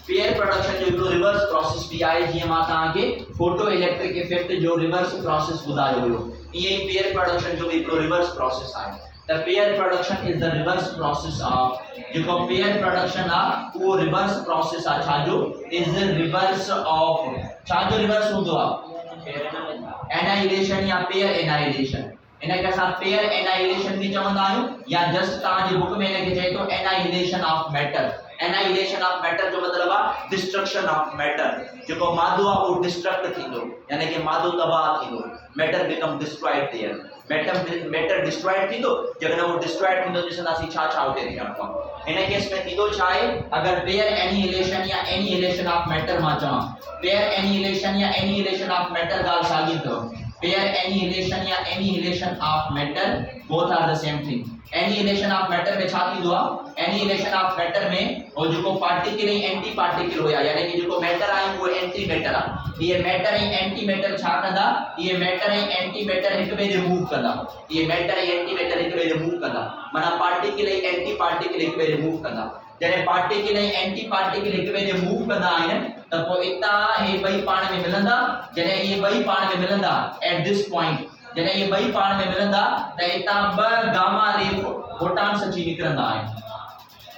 पेयर प्रोडक्शन जो रिवर्स प्रोसेस भी आए जी मां ता के फोटो इलेक्ट्रिक इफेक्ट जो रिवर्स प्रोसेस बुधायो हो ये पेयर प्रोडक्शन जो भी रिवर्स प्रोसेस है the pair production is the reverse process of जो पेयर प्रोडक्शन आ वो रिवर्स प्रोसेस आ छा जो इज द रिवर्स ऑफ छा जो रिवर्स होंदो आ एनाइलेशन या पेयर एनाइलेशन इन के साथ पेयर एनाइलेशन भी चवंदा आयो या जस्ट ता जी बुक में इनके चए तो annihilation of matter annihilation of matter जो मतलब आहे डिस्ट्रक्शन ऑफ मैटर, जो मादो आहे वो डिस्ट्रक्ट थींदो, यानी कि मादो तबाह थींदो, matter become destroyed there, matter destroyed थींदो, जॾहिं वो डिस्ट्रॉयड थींदो ॾिसंदासीं छा छा उते थियणो आहे। इन केस में थींदो छा आहे, अगर पेयर एनिहिलेशन या एनिहिलेशन ऑफ मैटर मां चवां, पेयर एनिहिलेशन या एनिहिलेशन ऑफ मैटर ॻाल्हि साॻी अथव, पेयर एनिहिलेशन या annihilation of matter both are the same thing. Annihilation of matter में छा थींदो आहे, एनिहिलेशन ऑफ मैटर में वो जो पार्टिकल ऐं एंटी पार्टिकल हुया, यानी कि जो मैटर आहे वो एंटी मैटर आहे, ये मैटर ऐं एंटी मैटर छा कंदा, ये मैटर ऐं एंटी मैटर हिक ॿिए खे मूव कंदा, ये मैटर ऐं एंटी मैटर हिक ॿिए खे मूव कंदा, माना पार्टिकल ऐं एंटी पार्टिकल हिक ॿिए खे मूव कंदा। जॾहिं पार्टिकल ऐं एंटी पार्टिकल हिक ॿिए खे मूव कंदा आहिनि त पोइ इतां हे ॿई पाण में मिलंदा, जॾहिं ये ॿई पाण में मिलंदा एट दिस पॉइंट, जॾहिं ये ॿई पाण में मिलंदा त इतां ॿ गामा रे फोटॉन्स अची निकिरंदा आहिनि,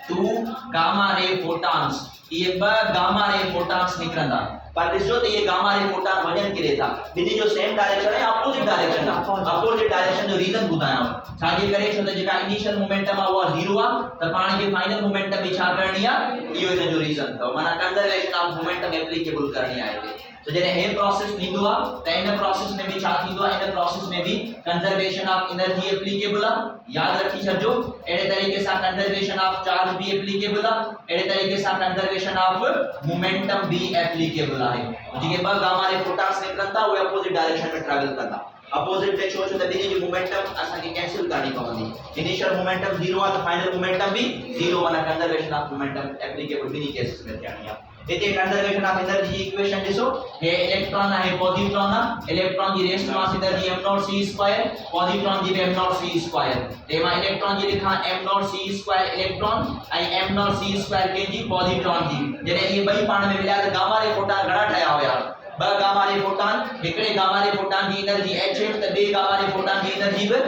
2 गामा रे फोटॉन्स, ये ॿ गामा रे फोटॉन्स निकिरंदा। पर ॾिसो त ये गामा रे फोटॉन वञनि किथे था, ॿिन्ही जो सेम डायरेक्शन है, अपोजिट डायरेक्शन आहे। अपोजिट डायरेक्शन जो रीजन ॿुधायांव छाजे करे, छो त जेका इनिशियल मोमेंटम आहे उहा 0 आहे, त पाण खे फाइनल मोमेंटम बि छा करणी आहे, इहो इन जो रीजन अथव, माना कंजर्वेशन ऑफ मोमेंटम एप्लीकेबल करणी आहे हिते। तो जॾहिं हे प्रोसेस थींदो आहे त इन प्रोसेस में भी छा थींदो आहे, इन प्रोसेस में भी कंजर्वेशन ऑफ एनर्जी एप्लीकेबल आहे, याद रखी छॾिजो। अहिड़े तरीक़े सां कंजर्वेशन ऑफ चार्ज भी एप्लीकेबल आहे, अहिड़े तरीक़े सां कंजर्वेशन ऑफ मोमेंटम भी एप्लीकेबल आहे। जेके ॿ गामा रे फोटॉन्स निकिरनि था उहे अपोजिट डायरेक्शन में ट्रैवल कंदा, अपोजिट में छो त ॿिन्ही जी मोमेंटम असांखे कैंसिल करणी पवंदी, इनिशियल मोमेंटम 0 आहे त फाइनल मोमेंटम भी 0, माना कंजर्वेशन ऑफ मोमेंटम एप्लीकेबल ॿिन्ही केसेस में थियणी आहे। इते कंजर्वेशन ऑफ एनर्जी जी इक्वेशन ॾिसो, हे इलेक्ट्रॉन आहे पॉजिट्रॉन आहे, इलेक्ट्रॉन जी rest mass energy m0c2, positron जी m0c2, ते मां इलेक्ट्रॉन जी लिखां m0c2 इलेक्ट्रॉन ऐं m0c2 केजी पॉजिट्रॉन जी। जॾहिं ये ॿई पाण में मिलिया त गामा रे फोटॉन घणा ठहिया हुया, 2 गामा रे फोटॉन, हिकिड़े गामा रे फोटॉन जी एनर्जी hf त ॿिए गामा रे फोटॉन जी एनर्जी बि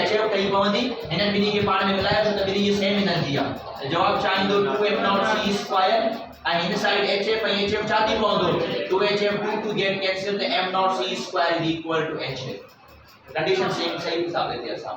hf ठही पवंदी, हिननि ॿिन्ही खे पाण में मिलायो त ॿिन्ही जी सेम एनर्जी आहे। जवाब छा ईंदो 2m0c2 and inside HF and HF छा थी पवंदो 2HF2 to get cancelled, m0c2 is equal to HF। Condition same सही हिसाब से असां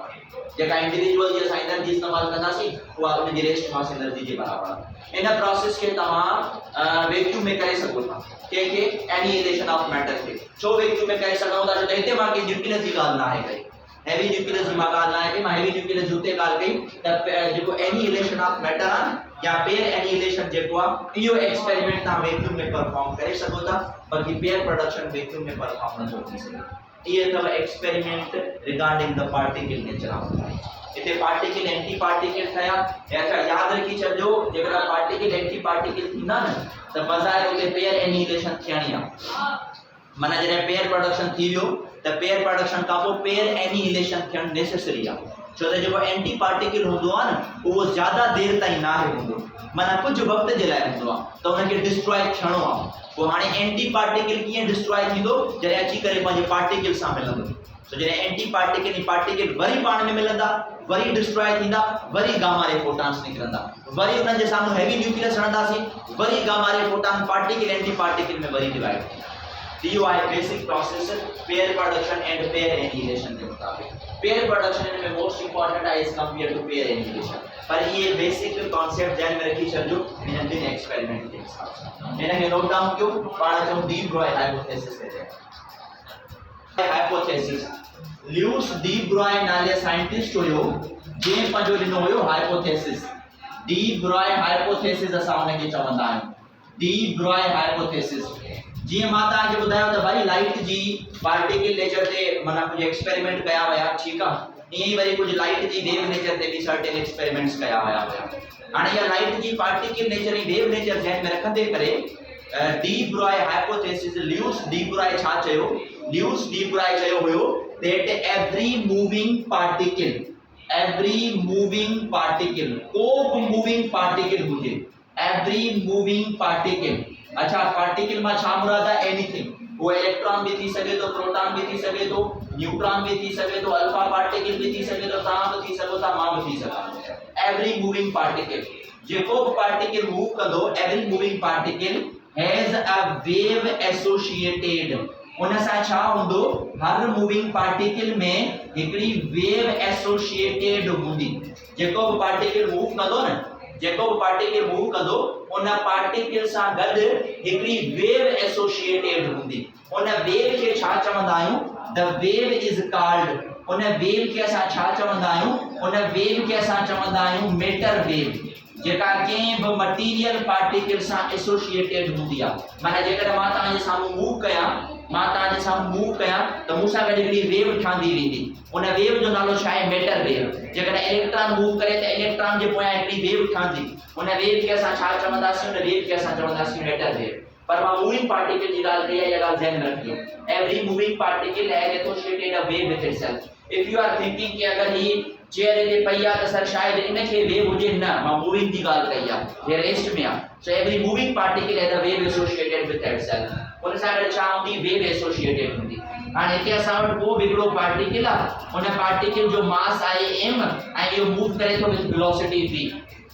जेका इंडिविजुअल जी असां एनर्जी इस्तेमाल कंदासीं उहा उन जी रेस्ट मास एनर्जी जे बराबर आहे। इन प्रोसेस के तव्हां वैक्यूम में करे सघो था, के एनिहिलेशन ऑफ मैटर खे छो वैक्यूम में करे सघूं था, छो हिते मां के न्यूक्लियस जी ॻाल्हि न आहे कई, हेवी न्यूक्लियस जी मां ॻाल्हि न आहे कई, मां हेवी न्यूक्लियस जी उते ॻाल्हि कई त जेको एनिहिलेशन ऑफ मैटर आहे या पेयर एनिहिलेशन जेको आहे इहो एक्सपेरिमेंट तव्हां वैक्यूम में परफॉर्म करे सघो था, बाक़ी पेयर प्रोडक्शन वैक्यूम में परफॉर्म नथो थी सघे। ये अथव experiment regarding the particle nature of light. इते पार्टिकल एंटी पार्टिकल ठया, अच्छा याद रखी छॾिजो जेकॾहिं पार्टिकल एंटी पार्टिकल थींदा न त बज़ाहिर उते पेयर एनिहिलेशन थियणी आहे, माना जॾहिं पेयर प्रोडक्शन थी वियो त पेयर प्रोडक्शन खां पोइ पेयर एनिहिलेशन थियणु नेसेसरी आहे, छो त जेको एंटी पार्टिकल हूंदो आहे न उहो ज़्यादा देर ताईं न हूंदो, माना कुझु वक़्त जे लाइ हूंदो आहे त उनखे डिस्ट्रॉय थियणो आहे। पोइ हाणे एंटी पार्टिकल कीअं डिस्ट्रॉय थींदो, जॾहिं अची करे पंहिंजे पार्टिकल सां मिलंदो, तो जॾहिं एंटी पार्टिकल ऐं पार्टिकल वरी पाण में मिलंदा, वरी डिस्ट्रॉय थींदा, वरी गामा रे फोटॉन्स निकिरंदा, वरी उन्हनि जे साम्हूं हेवी न्यूक्लियस हणंदासीं, वरी gamma ray photon particle antiparticle में वरी डिवाइड थींदा। यू आहे basic process pair production and pair annihilation के मुताबिक। पेयर प्रोडक्शन में मोस्ट इंपॉर्टेंट है as compare to pair annihilation, पर ये बेसिक कॉन्सेप्ट ध्यान में रखी छॾिजो इन बिन एक्सपेरिमेंट के हिसाब सां। इनखे नोट डाउन कयो, पाण चऊं डी ब्रॉय हाइपोथेसिस ते। हाइपोथेसिस ल्यूस डी ब्रॉय नाले साइंटिस्ट हुयो जंहिं पंहिंजो ॾिनो हुयो हाइपोथेसिस। डी ब्रॉय हाइपोथेसिस असां उनखे चवंदा आहियूं, डी ब्रॉय हाइपोथेसिस। जी मां तव्हांखे ॿुधायो त भाई लाइट जी पार्टिकल नेचर ते माना कुछ एक्सपेरिमेंट कया हुया, ठीक आहे, ईअं ई वरी कुछ लाइट जी वेव नेचर ते भी सर्टेन एक्सपेरिमेंट्स कया हुया। हाणे या लाइट जी पार्टिकल नेचर ऐं वेव नेचर ध्यान में रखंदे करे D Broglie hypothesis Luce D Broglie छा चयो, ल्यूस डी ब्रॉय चयो हुयो दैट एवरी मूविंग पार्टिकल को मूविंग पार्टिकल हुजे, एवरी मूविंग पार्टिकल। अच्छा पार्टिकल में छा मुराद है, एनीथिंग, वो इलेक्ट्रॉन भी थी सके तो, प्रोटॉन भी थी सके तो, न्यूट्रॉन भी थी सके तो, अल्फा पार्टिकल भी थी सके तो, तव्हां भी थी सको था, मां भी थी सकां। एवरी मूविंग पार्टिकल जेको पार्टिकल मूव कंदो, every moving particle has a wave associated, उन सां छा हूंदो, हर मूविंग पार्टिकल में हिकड़ी वेव एसोसिएटेड हूंदी। जेको पार्टिकल मूव कंदो न जेको पार्टिकल मूव कंदो उन पार्टिकल सां गड हिकड़ी वेव एसोसिएटेड हूंदी। उन वेव के छा चवंदा आहियूं? द वेव इज कॉल्ड, उन वेव के असां छा चवंदा आहियूं? उन वेव के असां चवंदा आहियूं मेटर वेव, जेका कंहिं बि मटीरियल पार्टिकल सां एसोसिएटेड हूंदी आहे। माना जेकर मां तव्हांजे साम्हूं मूव कयां, मां तव्हांजे साम्हूं मूव कयां त मूंसां गॾु हिकिड़ी वेव ठहंदी वेंदी। उन वेव जो नालो छा आहे? Matter wave. जेकर इलेक्ट्रॉन मूव करे त इलेक्ट्रॉन जे पोयां हिकिड़ी वेव ठहंदी। उन वेव खे असां छा चवंदासीं? उन वेव खे असां चवंदासीं मेटर वेव। पर मां मूविंग पार्टिकल जी ॻाल्हि कई आहे, इहा ॻाल्हि ज़हन में रखियो। Every moving particle has associated a wave with itself. If you are thinking कि अगर ही चेयर ते पई आहे त सर शायद इनखे वेव हुजे, न, मां मूविंग जी ॻाल्हि कई आहे, हे रेस्ट में आहे। So every moving particle has a wave associated with itself. उन सां गॾु छा हूंदी? वेव एसोसिएटेड हूंदी। हाणे हिते असां वटि को बि हिकिड़ो पार्टिकल आहे, उन पार्टिकल जो मास आहे m ऐं इहो मूव करे थो with velocity v।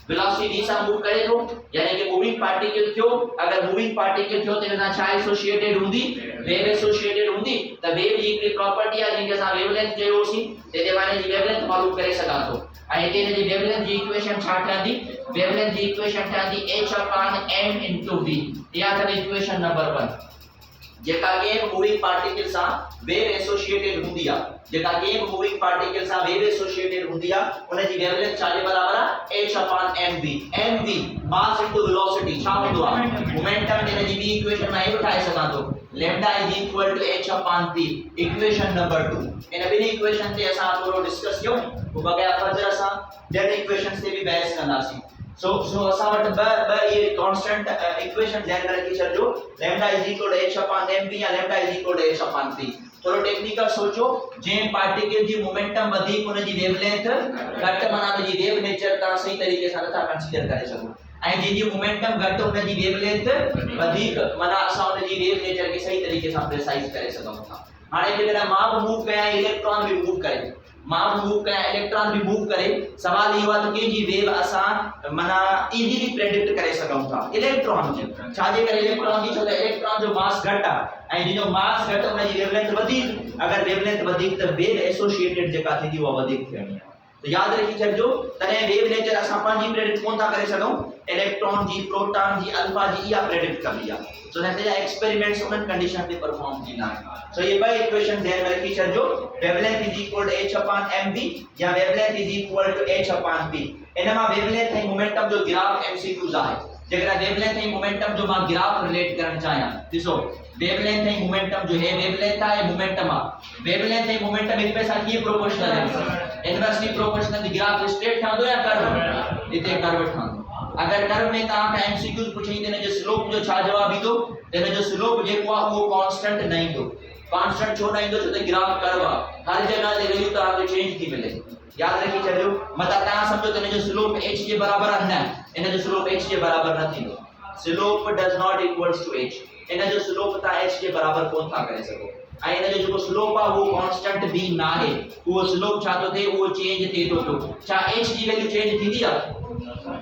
Velocity v सां मूव करे थो, यानी कि मूविंग पार्टिकल थियो। अगर मूविंग पार्टिकल थियो त इन सां छा एसोसिएटेड हूंदी? वेव एसोसिएटेड हूंदी। त वेव जी हिकिड़ी प्रॉपर्टी आहे जंहिंखे असां वेवलेंथ चयोसीं, तेजे माने जी वेवलेंथ मालूम करे सघां थो। ऐं हिते इन जी वेवलेंथ जी इक्वेशन छा ठहंदी? वेवलेंथ जी इक्वेशन ठहंदी h/m * v। इहा अथव इक्वेशन नंबर 1। जेका कंहिं मूविंग पार्टिकल सां वेव एसोसिएटेड हूंदी आहे, जेका कंहिं मूविंग पार्टिकल सां वेव एसोसिएटेड हूंदी आहे, उन जी वेवलेंथ छा जे बराबर आहे? h/mv। mv mass into velocity छा हूंदो आहे? मोमेंटम। इन जी बि इक्वेशन मां हे ठाहे सघां थो, lambda is equal to h/p। Equation number 2। इन ॿिनि इक्वेशन ते असां थोरो डिस्कस कयूं, पोइ बग़ैर फर्दर असां ॿियनि इक्वेशन्स ते बि बहस कंदासीं। सो असां वटि ॿ ये कांस्टेंट इक्वेशन ध्यान में रखी छॾियो, lambda is equal to h/mv या lambda is equal to h/p। थोरो टेक्निकल सोचो, जंहिं पार्टिकल जी मोमेंटम वधीक उन जी वेवलेंथ घटि, माना उन जी वेव नेचर तव्हां सही तरीक़े सां नथा कंसीडर करे सघो। ऐं जंहिंजी मोमेंटम घटि उन जी वेवलेंथ वधीक, माना असां उन जी वेव नेचर खे सही तरीक़े सां प्रिसाइज करे सघूं था। हाणे जेकॾहिं मां बि मूव कयां, इलेक्ट्रॉन बि मूव करे, मां बि मूव कयां, इलेक्ट्रॉन बि मूव करे, सवाल इहो आहे त कंहिंजी वेव असां माना इजीली प्रेडिक्ट करे सघूं था? इलेक्ट्रॉन जी। छाजे करे इलेक्ट्रॉन जी? छो त इलेक्ट्रॉन जो मास घटि आहे ऐं जंहिंजो मास घटि उन जी वेवलेंथ वधीक। अगर वेवलेंथ वधीक त वेव एसोसिएटेड जेका थींदी उहा वधीक थियणी आहे। तो याद रखी छॾिजो, तॾहिं वेव नेचर असां पंहिंजी प्रेडिक्ट कोन था करे सघूं, इलेक्ट्रॉन जी, प्रोटॉन जी, अल्फा जी इहा प्रेडिक्ट कंदी आहे। सो हिन जा एक्सपेरिमेंट्स उन कंडीशन ते परफॉर्म थींदा आहिनि। सो ये ॿ इक्वेशन ध्यान में रखी छॾिजो, wavelength is equal to h/mv या wavelength is equal to h/p। इन मां वेवलेंथ ऐं मोमेंटम जो ग्राफ एमसीक्यूज आहे। जेकर वेवलेंथ ऐं मोमेंटम जो मां ग्राफ रिलेट करण चाहियां, ॾिसो वेवलेंथ ऐं मोमेंटम जो हे वेवलेंथ आहे, मोमेंटम आहे। वेवलेंथ ऐं मोमेंटम हिक ॿिए सां कीअं प्रोपोर्शनल आहिनि? Inversely proportional. ग्राफ स्ट्रेट ठहंदो या कर्व? हिते कर्व ठहंदो। अगर कर्व में तव्हां खां एमसीक्यूज पुछई त हिन जो स्लोप जो छा जवाब ईंदो? त हिन जो स्लोप जेको आहे उहो कांस्टेंट न ईंदो। कांस्टेंट छो न ईंदो? छो त ग्राफ कर्व आहे, हर जगह ते वैल्यू तव्हांखे चेंज थी मिले। याद रखी छॾियो, मतिलबु तव्हां सम्झो त हिन जो स्लोप h जे बराबर आहे, न, हिन जो स्लोप h जे बराबर न थींदो। Slope does not equals to h। इन जो स्लोप तव्हां h जे बराबर कोन था करे सघो। ऐं इन जो जेको स्लोप आहे उहो कांस्टेंट बि न आहे। उहो स्लोप छा थो थिए? उहो चेंज थिए थो पियो। छा h जी वैल्यू चेंज थींदी आहे?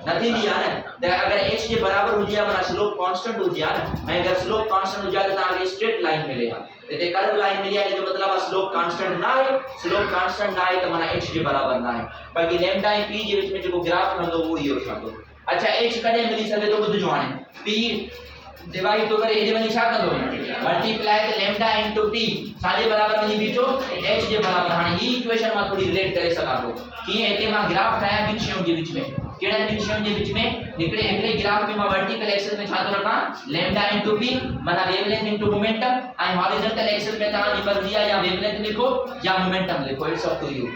न थींदी आहे न। त अगर h जे बराबर हुजे माना स्लोप कांस्टेंट हुजे आहे न। ऐं अगर स्लोप कांस्टेंट हुजे त तव्हांखे स्ट्रेट लाइन मिले आहे। हिते कर्व लाइन मिली आहे, जो मतलब आहे स्लोप कांस्टेंट न आहे। स्लोप कांस्टेंट न आहे त माना h जे बराबर न आहे। बाक़ी लैम्डा ऐं p जे विच में जेको ग्राफ रहंदो उहो इहो ठहंदो। अच्छा, h कॾहिं मिली सघे थो? ॿुधजो, हाणे p डिवाइड तो करे हेॾे वञी छा कंदो? मल्टीप्लाई त लैम्डा इनटू p छाजे बराबर वञी बीठो? h जे बराबर। हाणे ही इक्वेशन मां थोड़ी रिलेट करे सघां थो। कीअं? हिते मां ग्राफ ठाहियां ॿिनि शयुनि जे विच में। कहिड़े ॿिनि शयुनि जे विच में? हिकिड़े ग्राफ में मां वर्टिकल एक्सिस में छा थो रखां? लैम्डा इनटू p माना वेवलेंथ इनटू मोमेंटम। ऐं हॉरिजॉन्टल एक्सिस में तव्हांजी मर्ज़ी आहे, या वेवलेंथ लिखो या मोमेंटम लिखो, it's up to you.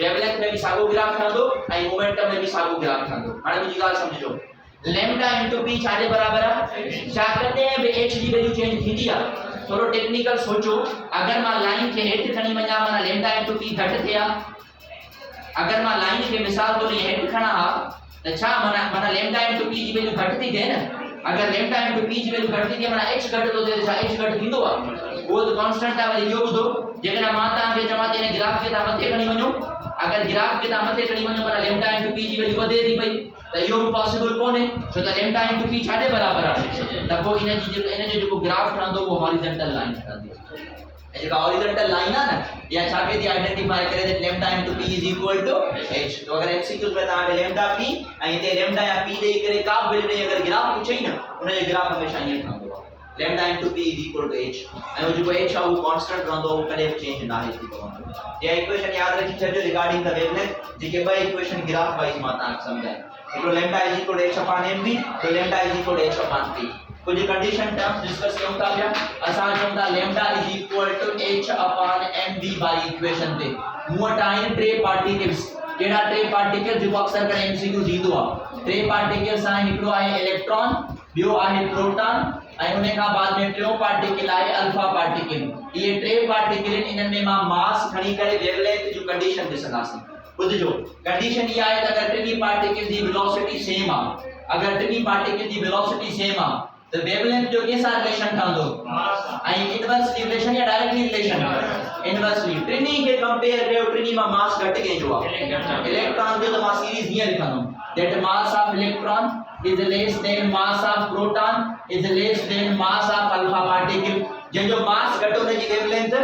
Wavelength में भी साॻो ग्राफ ठहंदो ऐं मोमेंटम में भी साॻो ग्राफ ठहंदो। हाणे मुंहिंजी ॻाल्हि सम्झो, लैम्डा इनटू p छाजे बराबर आहे? छा कॾहिं बि h जी वैल्यू चेंज थींदी आहे? थोरो टेक्निकल सोचो, अगर मां लाइन खे हेठि खणी वञा माना लैम्डा इनटू p घटि थिया। अगर मां लाइन खे मिसाल तौर ते हेठि खणा त छा माना लैम्डा इनटू p जी वैल्यू घटि थी थिए न। अगर लैम्डा इनटू p जी वैल्यू घटि थी थिए माना h घटि थो थिए, छा h घटि थींदो आहे? उहो त कांस्टेंट आहे। वरी इहो ॿुधो, जेकॾहिं मां तव्हांखे चवां त हिन ग्राफ खे तव्हां मथे खणी वञो, अगर ग्राफ खे तव्हां मथे खणी वञो माना लैम्डा इनटू p जी वैल्यू वधे थी पई, त इहो बि पॉसिबल कोन्हे, छो त लैम्डा इनटू p छाजे बराबर आहे? त पोइ इन जो जेको ग्राफ ठहंदो उहो हॉरिजॉन्टल लाइन ठहंदी। ऐ जेका हॉरिजॉन्टल लाइन है ना या छा के दी आइडेंटिफाई करे that lambda into p is equal to h। तो अगर एमसीक्यूज में ता लैम्डा p ऐं ते लैम्डा या p दे करे का वैल्यू नहीं अगर ग्राफ पूछे ना उन जे ग्राफ हमेशा ये ठंदो lambda into p is equal to h ऐं वो जो h है वो कांस्टेंट रहंदो वो कदे चेंज ना है थी पवंदो। ये इक्वेशन याद रखी छजो रिगार्डिंग द वेवलेंथ जेके बे इक्वेशन ग्राफ वाइज मां ता समझाए तो lambda is equal to h upon mv तो lambda is equal to h upon p। कुछ कंडीशन टर्म्स डिस्कस करूं था पिया असा चंदा lambda is equal to h upon mv by equation ते मूवट आइन ट्रे पार्टिकल्स केड़ा ट्रे पार्टिकल जो अक्सर करे एमसीक्यू जींदो आ ट्रे पार्टिकल्स आइन हिकड़ो आहे इलेक्ट्रॉन बियो आहे प्रोटॉन ऐं उन का बाद में टियों पार्टिकल आहे अल्फा पार्टिकल। ये ट्रे पार्टिकल इनन में मां मास खणी करे वेवलेंथ जो कंडीशन दिसंदासीं। बुझजो कंडीशन ये आहे त अगर टिनी पार्टिकल जी वेलोसिटी सेम आ अगर टिनी पार्टिकल जी वेलोसिटी सेम आ तो वेवलेंथ जो के साथ रिलेशन ठंदो आई इनवर्सली रिलेशन या डायरेक्टली रिलेशन इनवर्सली ट्रिनी के कंपेयर कयो ट्रिनी में मास घट के जो इलेक्ट्रॉन जो तो मास सीरीज हियर लिखंदो that mass of electron is less than mass of proton is less than mass of alpha particle। जो मास घटो ने जी वेवलेंथ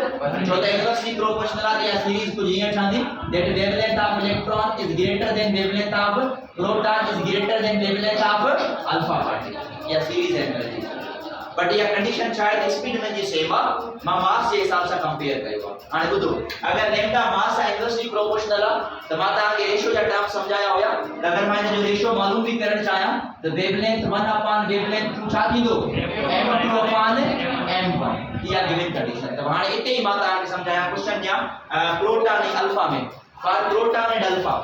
जो तो इनवर्सली प्रोपोर्शनल आ या सीरीज को जिया ठांदी that wavelength of electron is greater than wavelength of proton is greater than wavelength of alpha particle या सीरीज एनर्जी। बट ये कंडीशन शायद स्पीड में जी सेम आ मां मास के हिसाब से कंपेयर कयो हाने बुधो अगर लैम्डा मास इनवर्सली प्रोपोर्शनल आ तो मां ता के रेशियो या टर्म समझाया होया अगर मैं जो रेशियो मालूम भी करण चाहया तो वेवलेंथ 1 अपॉन वेवलेंथ 2 छा थींदो m2 अपॉन m1 या गिवन कंडीशन। तो हाने इते ही मां ता के समझाया क्वेश्चन या प्रोटॉन एंड अल्फा में for proton and alpha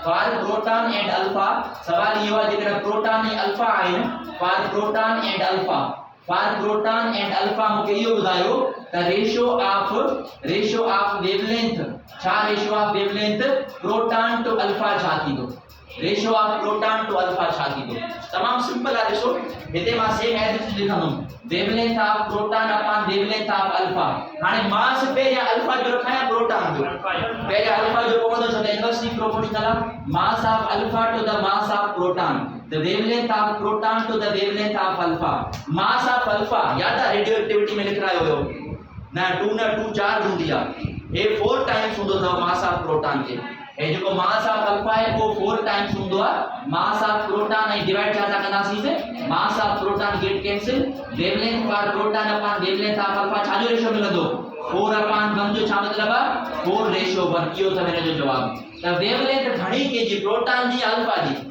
for proton and alpha सवाल ये हुआ जेकर प्रोटॉन एंड अल्फा आए for proton and alpha for proton and alpha मुके यो बुधायो द रेशियो ऑफ वेवलेंथ छा ratio of wavelength proton to alpha छा थींदो ratio of proton to alpha छा थींदो तमाम सिंपल आ ॾिसो हिते मां सेम एज इट इज लिखंदुमि wavelength of proton upon wavelength of alpha. हाने मास पे या अल्फा जो रखाया प्रोटॉन जो पे या अल्फा जो पवंदो छो inversely proportional mass of alpha two the mass of proton the wavelength of proton to the wavelength of alpha mass of alpha याद है रेडियो एक्टिविटी में लिख रहा हो ना 2 ना 2 4 दूं दिया ये 4 टाइम्स हुंदो था मास ऑफ प्रोटॉन के ए जो मास ऑफ अल्फा है वो 4 टाइम्स हुंदो है मास ऑफ प्रोटॉन ए डिवाइड छा था कंदासी से मास of proton get cancel wavelength for proton upon wavelength of alpha छा जो रेशियो मिलंदो 4 अपॉन 1 जो छा मतलब है 4 रेशियो 1 इयो था मेरे जो जवाब। तो वेवलेंथ घणी के जी प्रोटॉन जी अल्फा जी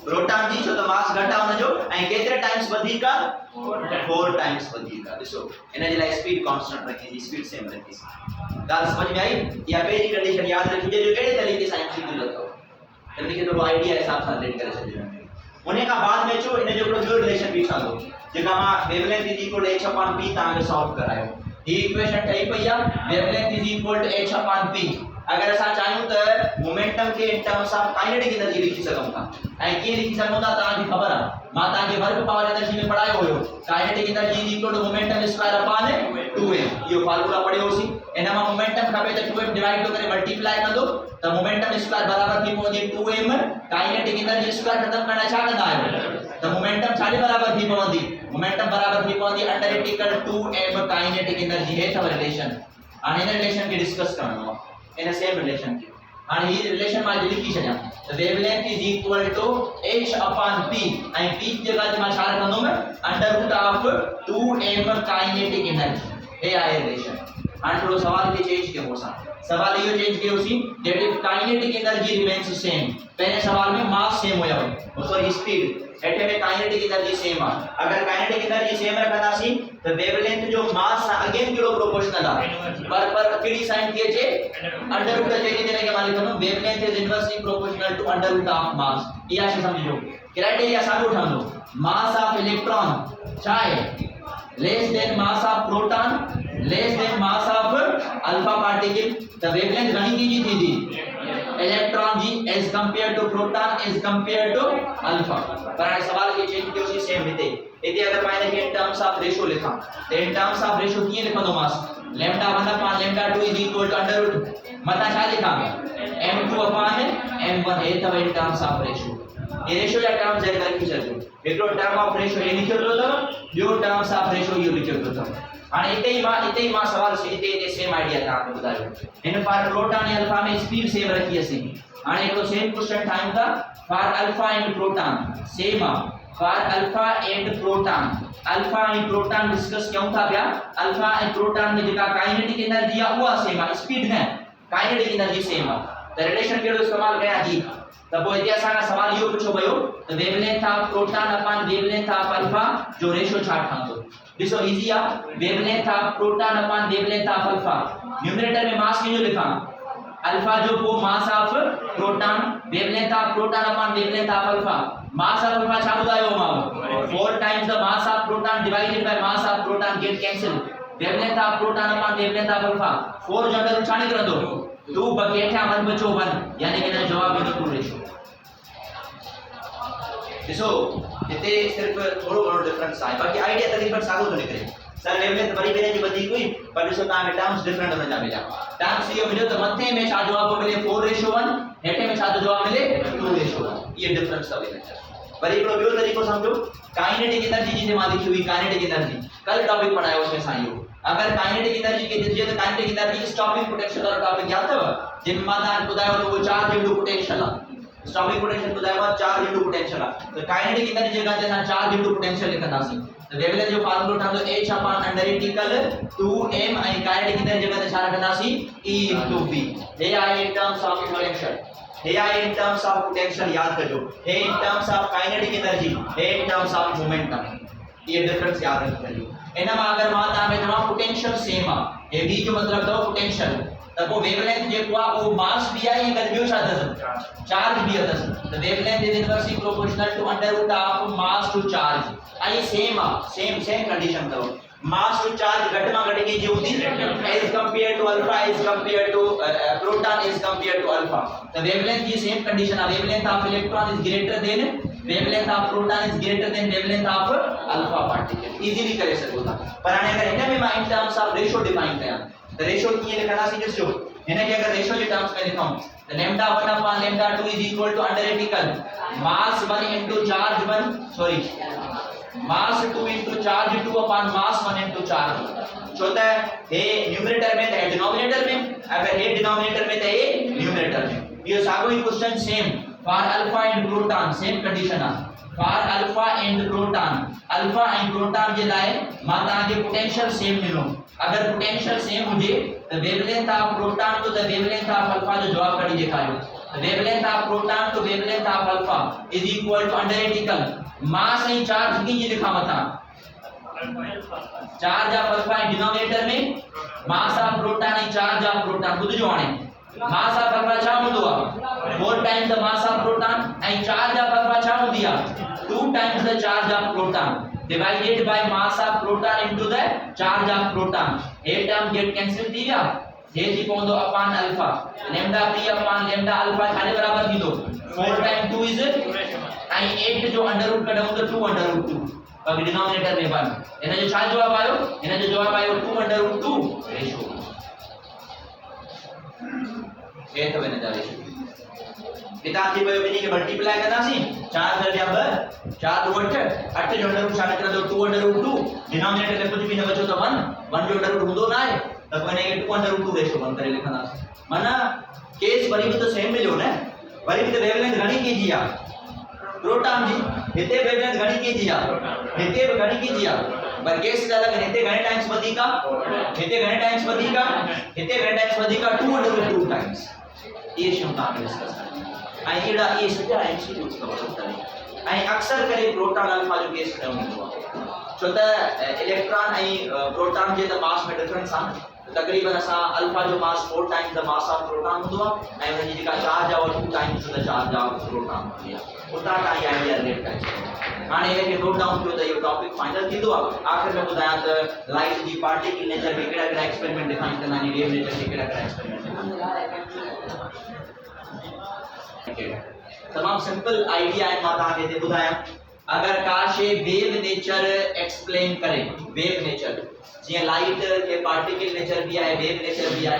प्रोटॉन जी जो तो मास घटा हुन जो ऐं केतिरे टाइम्स वधीक 4 टाइम्स वधीक ॾिसो इन जे लाइ स्पीड कांस्टेंट रखी जी स्पीड सेम रखी ॻाल्हि समझ में आई या पहिरीं कंडीशन याद रखिजे जो अहिड़े तरीक़े सां एमसीक्यू लथो तॾहिं के थोरो आइडिया हिसाब सां रिलेट करे छॾियो उन खां बाद में चो इन जो हिकिड़ो ॿियो रिलेशन बि ठहंदो जेका मां wavelength is equal to h upon p तव्हांखे सॉल्व करायो ही इक्वेशन ठही पई आहे wavelength is equal to h upon p अगर असा चाहूं त मोमेंटम के in terms of kinetic energy लिखी सकूं था ऐं कीअं लिखी सघूं था तव्हांखे ख़बर आहे मां तव्हांखे वर्क पावर एनर्जी में पढ़ायो हुयो kinetic energy is equal to momentum square upon 2m इहो फार्मूला पढ़ियोसीं इन मां मोमेंटम खपे त 2m डिवाइड तो करे मल्टीप्लाई कंदो त मोमेंटम स्क्वायर बराबर थी पवंदी 2m काइनेटिक एनर्जी स्क्वायर खत्म करणु छा कंदा आहियो त मोमेंटम छा जे बराबर थी पवंदी मोमेंटम बराबर थी पवंदी under integral 2m kinetic energy हे अथव रिलेशन हाणे इन रिलेशन खे डिस्कस करणो आहे इन सेम रिलेशन के हां ये रिलेशन मां लिखी छया तो wavelength is equal to h upon p आई p की जगह मां छा रखंदो मैं under root of 2m kinetic energy हे आहे रिलेशन। हां थोड़ो सवाल के चेंज के होसा सवाल यो चेंज के होसी that if kinetic energy remains same पहले सवाल में मास सेम होया हो सॉरी स्पीड एटे में काइनेटिक एनर्जी सेम आ अगर काइनेटिक एनर्जी सेम रखंदासी तो वेवलेंथ जो मास अगेन केड़ो प्रोपोर्शनल आ पर केड़ी साइन थी छे अंडर रूट चेंज देने के मालिक no wavelength is inversely proportional to under root of mass या से समझो क्राइटेरिया सागो ठानो मास ऑफ इलेक्ट्रॉन चाहे less than mass of proton less than mass of alpha particle the wavelength घणी की थी थी इलेक्ट्रॉन जी as compare to proton as compare to alpha पर सवाल के चेंज के उसी सेम हिते इते अगर माने के इन टर्म्स ऑफ रेशियो लिखा तो इन टर्म्स ऑफ रेशियो किए लिखंदो mass lambda 1 upon lambda 2 is equal to under root मता छा लिखा m2 अपॉन m1 ए तब इन टर्म्स ऑफ रेशियो ये रेशियो या टर्म्स है लिखी छो एकरो टर्म ऑफ रेशियो ये लिखियो तो बियो टर्म्स ऑफ रेशियो ये लिखियो तो हाणे इते ही मां सवाल से इते सेम आइडिया था आपको बतायो इन फॉर प्रोटॉन ऐं अल्फा में स्पीड सेम रखी असीं हाणे हिकड़ो सेम क्वेश्चन ठायूं था for alpha and proton same आहे for alpha and proton discuss क्यों था पिया अल्फा एंड प्रोटॉन में जेका काइनेटिक एनर्जी आहे उहा सेम आहे स्पीड न काइनेटिक एनर्जी सेम आहे त रिलेशन केड़ो इस्तेमाल कया जी त पोइ हिते असां सवाल इहो पुछो वियो त wavelength of proton upon wavelength of alpha जो रेशियो छा ठहंदो ॾिसो इजी आहे wavelength of proton upon wavelength of alpha numerator में मास किंजो लिखां अल्फा जो को मास of proton wavelength of proton upon wavelength of alpha mass of alpha छा बुधायो मां 4 times the mass of proton divided by mass of proton get cancel wavelength of proton upon wavelength of alpha 4 जो अंदर छा निकरंदो 2 बकेठा 1 बचो 1 यानी कि जवाब में टू रेशियो ॾिसो हिते सिर्फ थोड़ो घणो डिफरेंस आहे बाक़ी आइडिया तकरीबन साॻियो थो निकिरे सर वेवलेंथ वरी पहिरें जी वधीक हुई पर ॾिसो तव्हांखे टर्म्स डिफरेंट हुन जा मिलिया टर्म्स इहो मिलियो त मथे में छा जवाब मिले 4:1 हेठे में छा जवाब मिले 2:1 ये डिफरेंस अथव हिन वरी हिकिड़ो ॿियो तरीक़ो सम्झो काइनेटिक एनर्जी जी मां लिखी हुई काइनेटिक एनर्जी कल टॉपिक पढ़ायो उसमें सां इहो अगर काइनेटिक एनर्जी के दिए तो काइनेटिक एनर्जी स्टॉपिंग पोटेंशियल वाला टॉपिक याद अथव जिन मां तव्हां ॿुधायो तो वो चार्ज इनटू पोटेंशियल आहे स्टॉपिंग पोटेंशियल ॿुधायो आहे चार्ज इनटू पोटेंशियल आहे तो काइनेटिक एनर्जी जेका असां चार्ज इनटू पोटेंशियल लिखंदासीं तो वेवलेंथ जो फार्मूला ठहंदो h upon under equal 2m ऐं काइनेटिक एनर्जी जेका छा रखंदासीं e इनटू v हे आहे इन टर्म्स ऑफ पोटेंशियल हे आहे इन टर्म्स ऑफ पोटेंशियल याद कजो हे in terms of kinetic energy हे इन टर्म्स ऑफ मोमेंटम ये डिफरेंस याद रखियो इनमा अगर मां ता में जमा पोटेंशियल सेम आहे हे v जो मतलब तो पोटेंशियल त पो वेवलेंथ जे को वो मास भी आहे गद बियो छा अथस चार्ज भी अथस त wavelength is inversely proportional to under root of mass to charge आई सेम सेम कंडीशन तो मास टू चार्ज घट में घट की जो होती as compare to alpha as compare to proton as compare to alpha त वेवलेंथ की सेम कंडीशन है wavelength of electron is greater than wavelength of proton is greater than wavelength of alpha particle easily करे सको था पर हाने अगर इने में in terms of ratio define कया तो रेशियो की लिखना सी ॾिसो हिन के अगर रेशियो के टर्म्स में लिखाऊं तो lambda 1 upon lambda 2 is equal to under equal mass 1 into charge 1 sorry mass 2 into charge 2 upon mass 1 into charge छोटा है न्यूमरेटर में है डिनोमिनेटर में अगर है डिनोमिनेटर में तो ये न्यूमरेटर में ये sago he question same for alpha and proton same condition है फॉर अल्फा एंड प्रोटॉन जे लाए मां ता के पोटेंशियल सेम मिलो अगर पोटेंशियल सेम हुजे तो वेवलेंथ ऑफ प्रोटॉन तो द वेवलेंथ ऑफ अल्फा जो जवाब कढी देखायो वेवलेंथ ऑफ प्रोटॉन तो wavelength of alpha is equal to under equal mass and charge की लिखा मता चार्ज ऑफ अल्फा डिनोमिनेटर में mass of proton and charge of proton बुध जो आने मास ऑफ अल्फा छा हुंदो आ 4 times the mass of proton and charge of alpha छा हुंदी आ 2 times the charge of proton divided by mass of proton into the charge of proton a term get cancel थी गया ये थी पौंदो upon alpha lambda p upon lambda alpha खाने बराबर थी दो 4 टाइम 2 इज आई 8 जो अंडर रूट कढूं तो 2 अंडर रूट 2 बाकी डिनोमिनेटर में 1 इने जो छा जवाब आयो इने जो जवाब आयो 2 अंडर रूट 2 रेशियो ये तो बने जा रेशियो किताब थी भयो बिनी के मल्टीप्लाई करनासी 4 दर्जा 2 4 2 8 जो अंडर रूट छा निकल दो 2 अंडर रूट 2 डिनोमिनेटर में कुछ भी न बचो तो 1 जो अंडर रूट हुंदो ना है तो कोने के 2 अंडर रूट 2 रेशियो बन करे लिखना माना केस वरी भी तो सेम मिलियो ना वरी भी तो वेवलेंथ घणी कीजी आ प्रोटॉन जी हिते वेवलेंथ घणी कीजी आ हिते भी घणी कीजी आ पर केस अलग हिते घणे टाइम्स वधिका हिते घणे टाइम्स वधिका हिते घणे टाइम्स वधिका 2 अंडर रूट 2 टाइम्स ये क्षमता में डिस्कस आई एड़ा ये सजा एमसीक्यू कवर आई अक्सर करे प्रोटॉन अल्फा जो केस खयो हूंदो छो त इलेक्ट्रॉन आई प्रोटॉन जे द मास में डिफरेंस आ तकरीबन असा अल्फा जो mass 4 times the mass of proton हूंदो आ ऐं उन जी जेका चार्ज आ 2 times the charge of proton हूंदी आ उता का आइडिया रिलेट करे हाने इने के नोट डाउन कयो त यो टॉपिक फाइनल थींदो आ आखिर में बुधाया त लाइट जी पार्टिकल नेचर में केड़ा एक्सपेरिमेंट डिफाइन करना नी वेव नेचर के केड़ा एक्सपेरिमेंट तमाम सिंपल आइडिया है मां ताके दे बुधाया अगर काशे वेव नेचर एक्सप्लेन करे वेव नेचर जे लाइट के पार्टिकल नेचर भी है वेव नेचर भी है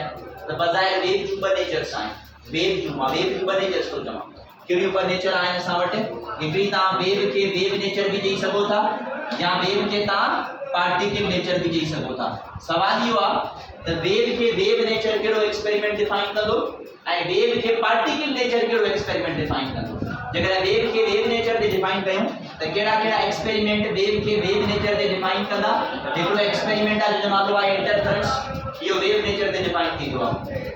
तो बजाय वेव जो नेचर साइन वेव जो नेचर तो जमा केड़ी ऊपर नेचर आए सा वटे हिकड़ी ता वेव के वेव नेचर भी दे सको था या वेव के ता पार्टिकल नेचर भी चई सको था। सवाल यो आ त वेव के वेव नेचर केड़ो एक्सपेरिमेंट डिफाइन कंदो ऐं वेव के पार्टिकल नेचर केड़ो एक्सपेरिमेंट डिफाइन कंदो। जेकर वेव के वेव नेचर दे डिफाइन कयूं त केड़ा केड़ा एक्सपेरिमेंट वेव के वेव नेचर दे डिफाइन कंदा। हिकड़ो एक्सपेरिमेंट आ जो नालो आहे इंटरफेरेंस, यो वेव नेचर दे डिफाइन थींदो आ।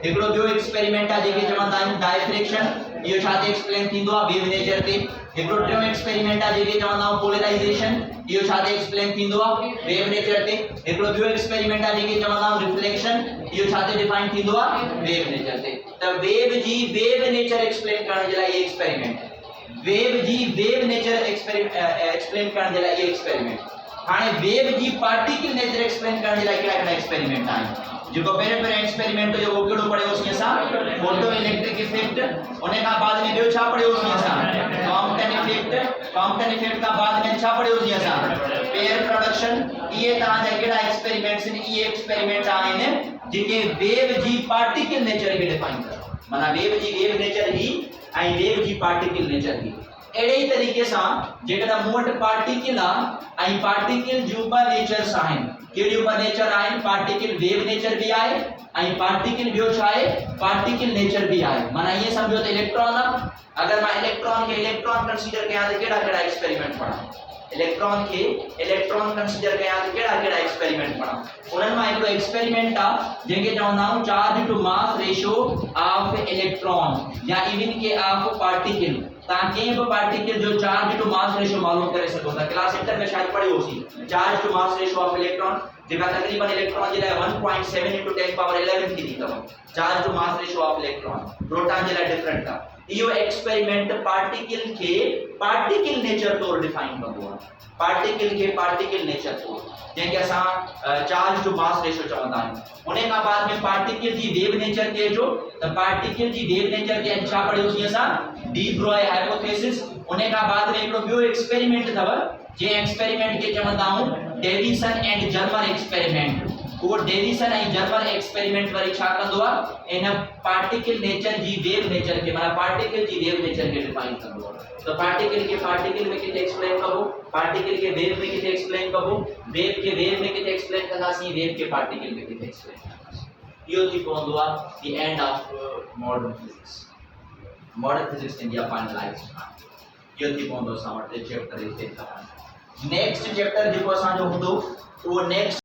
हिकड़ो ॿियो एक्सपेरिमेंट आ जेके चवंदा आहिनि डायफ्रैक्शन, इहो छा ते एक्सप्लेन थींदो आ वेव नेचर ते। हिकड़ो टियों एक्सपेरिमेंट आ जेके चवंदा आहियूं पोलराइजेशन, इहो छा ते एक्सप्लेन थींदो आ वेव नेचर ते। हिकड़ो ॿियो एक्सपेरिमेंट आ जेके चवंदा आहियूं रिफ्लेक्शन, इहो छा ते डिफाइन थींदो आ वेव नेचर ते। त वेव जी वेव नेचर एक्सप्लेन करण जे लाइ ये एक्सपेरिमेंट, वेव जी वेव नेचर एक्सप्लेन करण जे लाइ ये एक्सपेरिमेंट। हाणे वेव जी पार्टिकल नेचर एक्सप्लेन करण जे लाइ केड़ा केड़ा एक्सपेरिमेंट आहिनि। जेको पहिरें एक्सपेरिमेंट जो वो केड़ो पढ़ियोसीं असां फोटो इलेक्ट्रिक इफेक्ट, उन खां बाद में ॿियो छा पढ़ियोसीं असां कॉम्पटन इफेक्ट, कॉम्पटन इफेक्ट खां बाद में छा पढ़ियोसीं असां पेयर प्रोडक्शन। इहे तव्हां जा केड़ा एक्सपेरिमेंट्स आहिनि, इहे एक्सपेरिमेंट आहिनि जेके वेव जी पार्टिकल नेचर खे डिफाइन कनि। माना वेव जी वेव नेचर ही ऐं वेव जी पार्टिकल नेचर ही। अहिड़े ई तरीक़े सां जेकॾहिं मूं वटि पार्टिकल आहे ऐं पार्टिकल जूं ॿ नेचर्स आहिनि, कहिड़ियूं ॿ नेचर आहिनि, पार्टिकल वेव नेचर भी आहे ऐं पार्टिकल ॿियो छा आहे पार्टिकल नेचर भी आहे। माना ईअं सम्झो त इलेक्ट्रॉन आहे, अगरि मां इलेक्ट्रॉन खे इलेक्ट्रॉन कंसीडर कयां त कहिड़ा कहिड़ा एक्सपेरिमेंट पढ़ां, इलेक्ट्रॉन खे इलेक्ट्रॉन कंसीडर कयां त कहिड़ा कहिड़ा एक्सपेरिमेंट पढ़ां। उन्हनि मां हिकिड़ो एक्सपेरिमेंट आहे जंहिंखे चवंदा आहियूं charge to mass ratio of electron या इवन के ऑफ पार्टिकल। तव्हां कंहिं बि पार्टिकल जो चार्ज टू मास रेशियो मालूम करे सघो था। क्लास 8 में शायद पढ़ियोसीं charge to mass ratio of electron, जेका तकरीबन इलेक्ट्रॉन जे लाइ 1.7 × 10⁻11 थी थी अथव charge to mass ratio of electron. Proton जे लाइ डिफरेंट आहे। इहो एक्सपेरिमेंट पार्टिकल खे पार्टिकल नेचर तौर डिफाइन कंदो आहे, पार्टिकल खे पार्टिकल नेचर तौर, जंहिंखे असां चार्ज टू मास रेशियो चवंदा आहियूं। उन खां बाद में पार्टिकल जी वेव नेचर ते अचो त पार्टिकल जी वेव नेचर ते छा पढ़ियोसीं असां डी ब्रॉय हाइपोथेसिस। उन खां बाद में हिकिड़ो ॿियो एक्सपेरिमेंट अथव जंहिं एक्सपेरिमेंट खे चवंदा आहियूं डेविसन एंड जर्मर एक्सपेरिमेंट। वो डेविसन ऐं जर्मर एक्सपेरिमेंट वरी छा कंदो आहे इन पार्टिकल नेचर जी वेव नेचर खे, माना पार्टिकल जी वेव नेचर खे डिफाइन कंदो आहे। तो पार्टिकल के पार्टिकल में किथे एक्सप्लेन कबो, पार्टिकल के वेव में किथे एक्सप्लेन कबो, वेव के वेव में किथे एक्सप्लेन कंदासीं, वेव के पार्टिकल में किथे एक्सप्लेन कंदासीं। इहो थी पवंदो आहे the end of modern physics. Modern physics India finalised. इहो थी पवंदो असां वटि चैप्टर हिते। नेक्स्ट चैप्टर जेको असांजो हूंदो उहो नेक्स्ट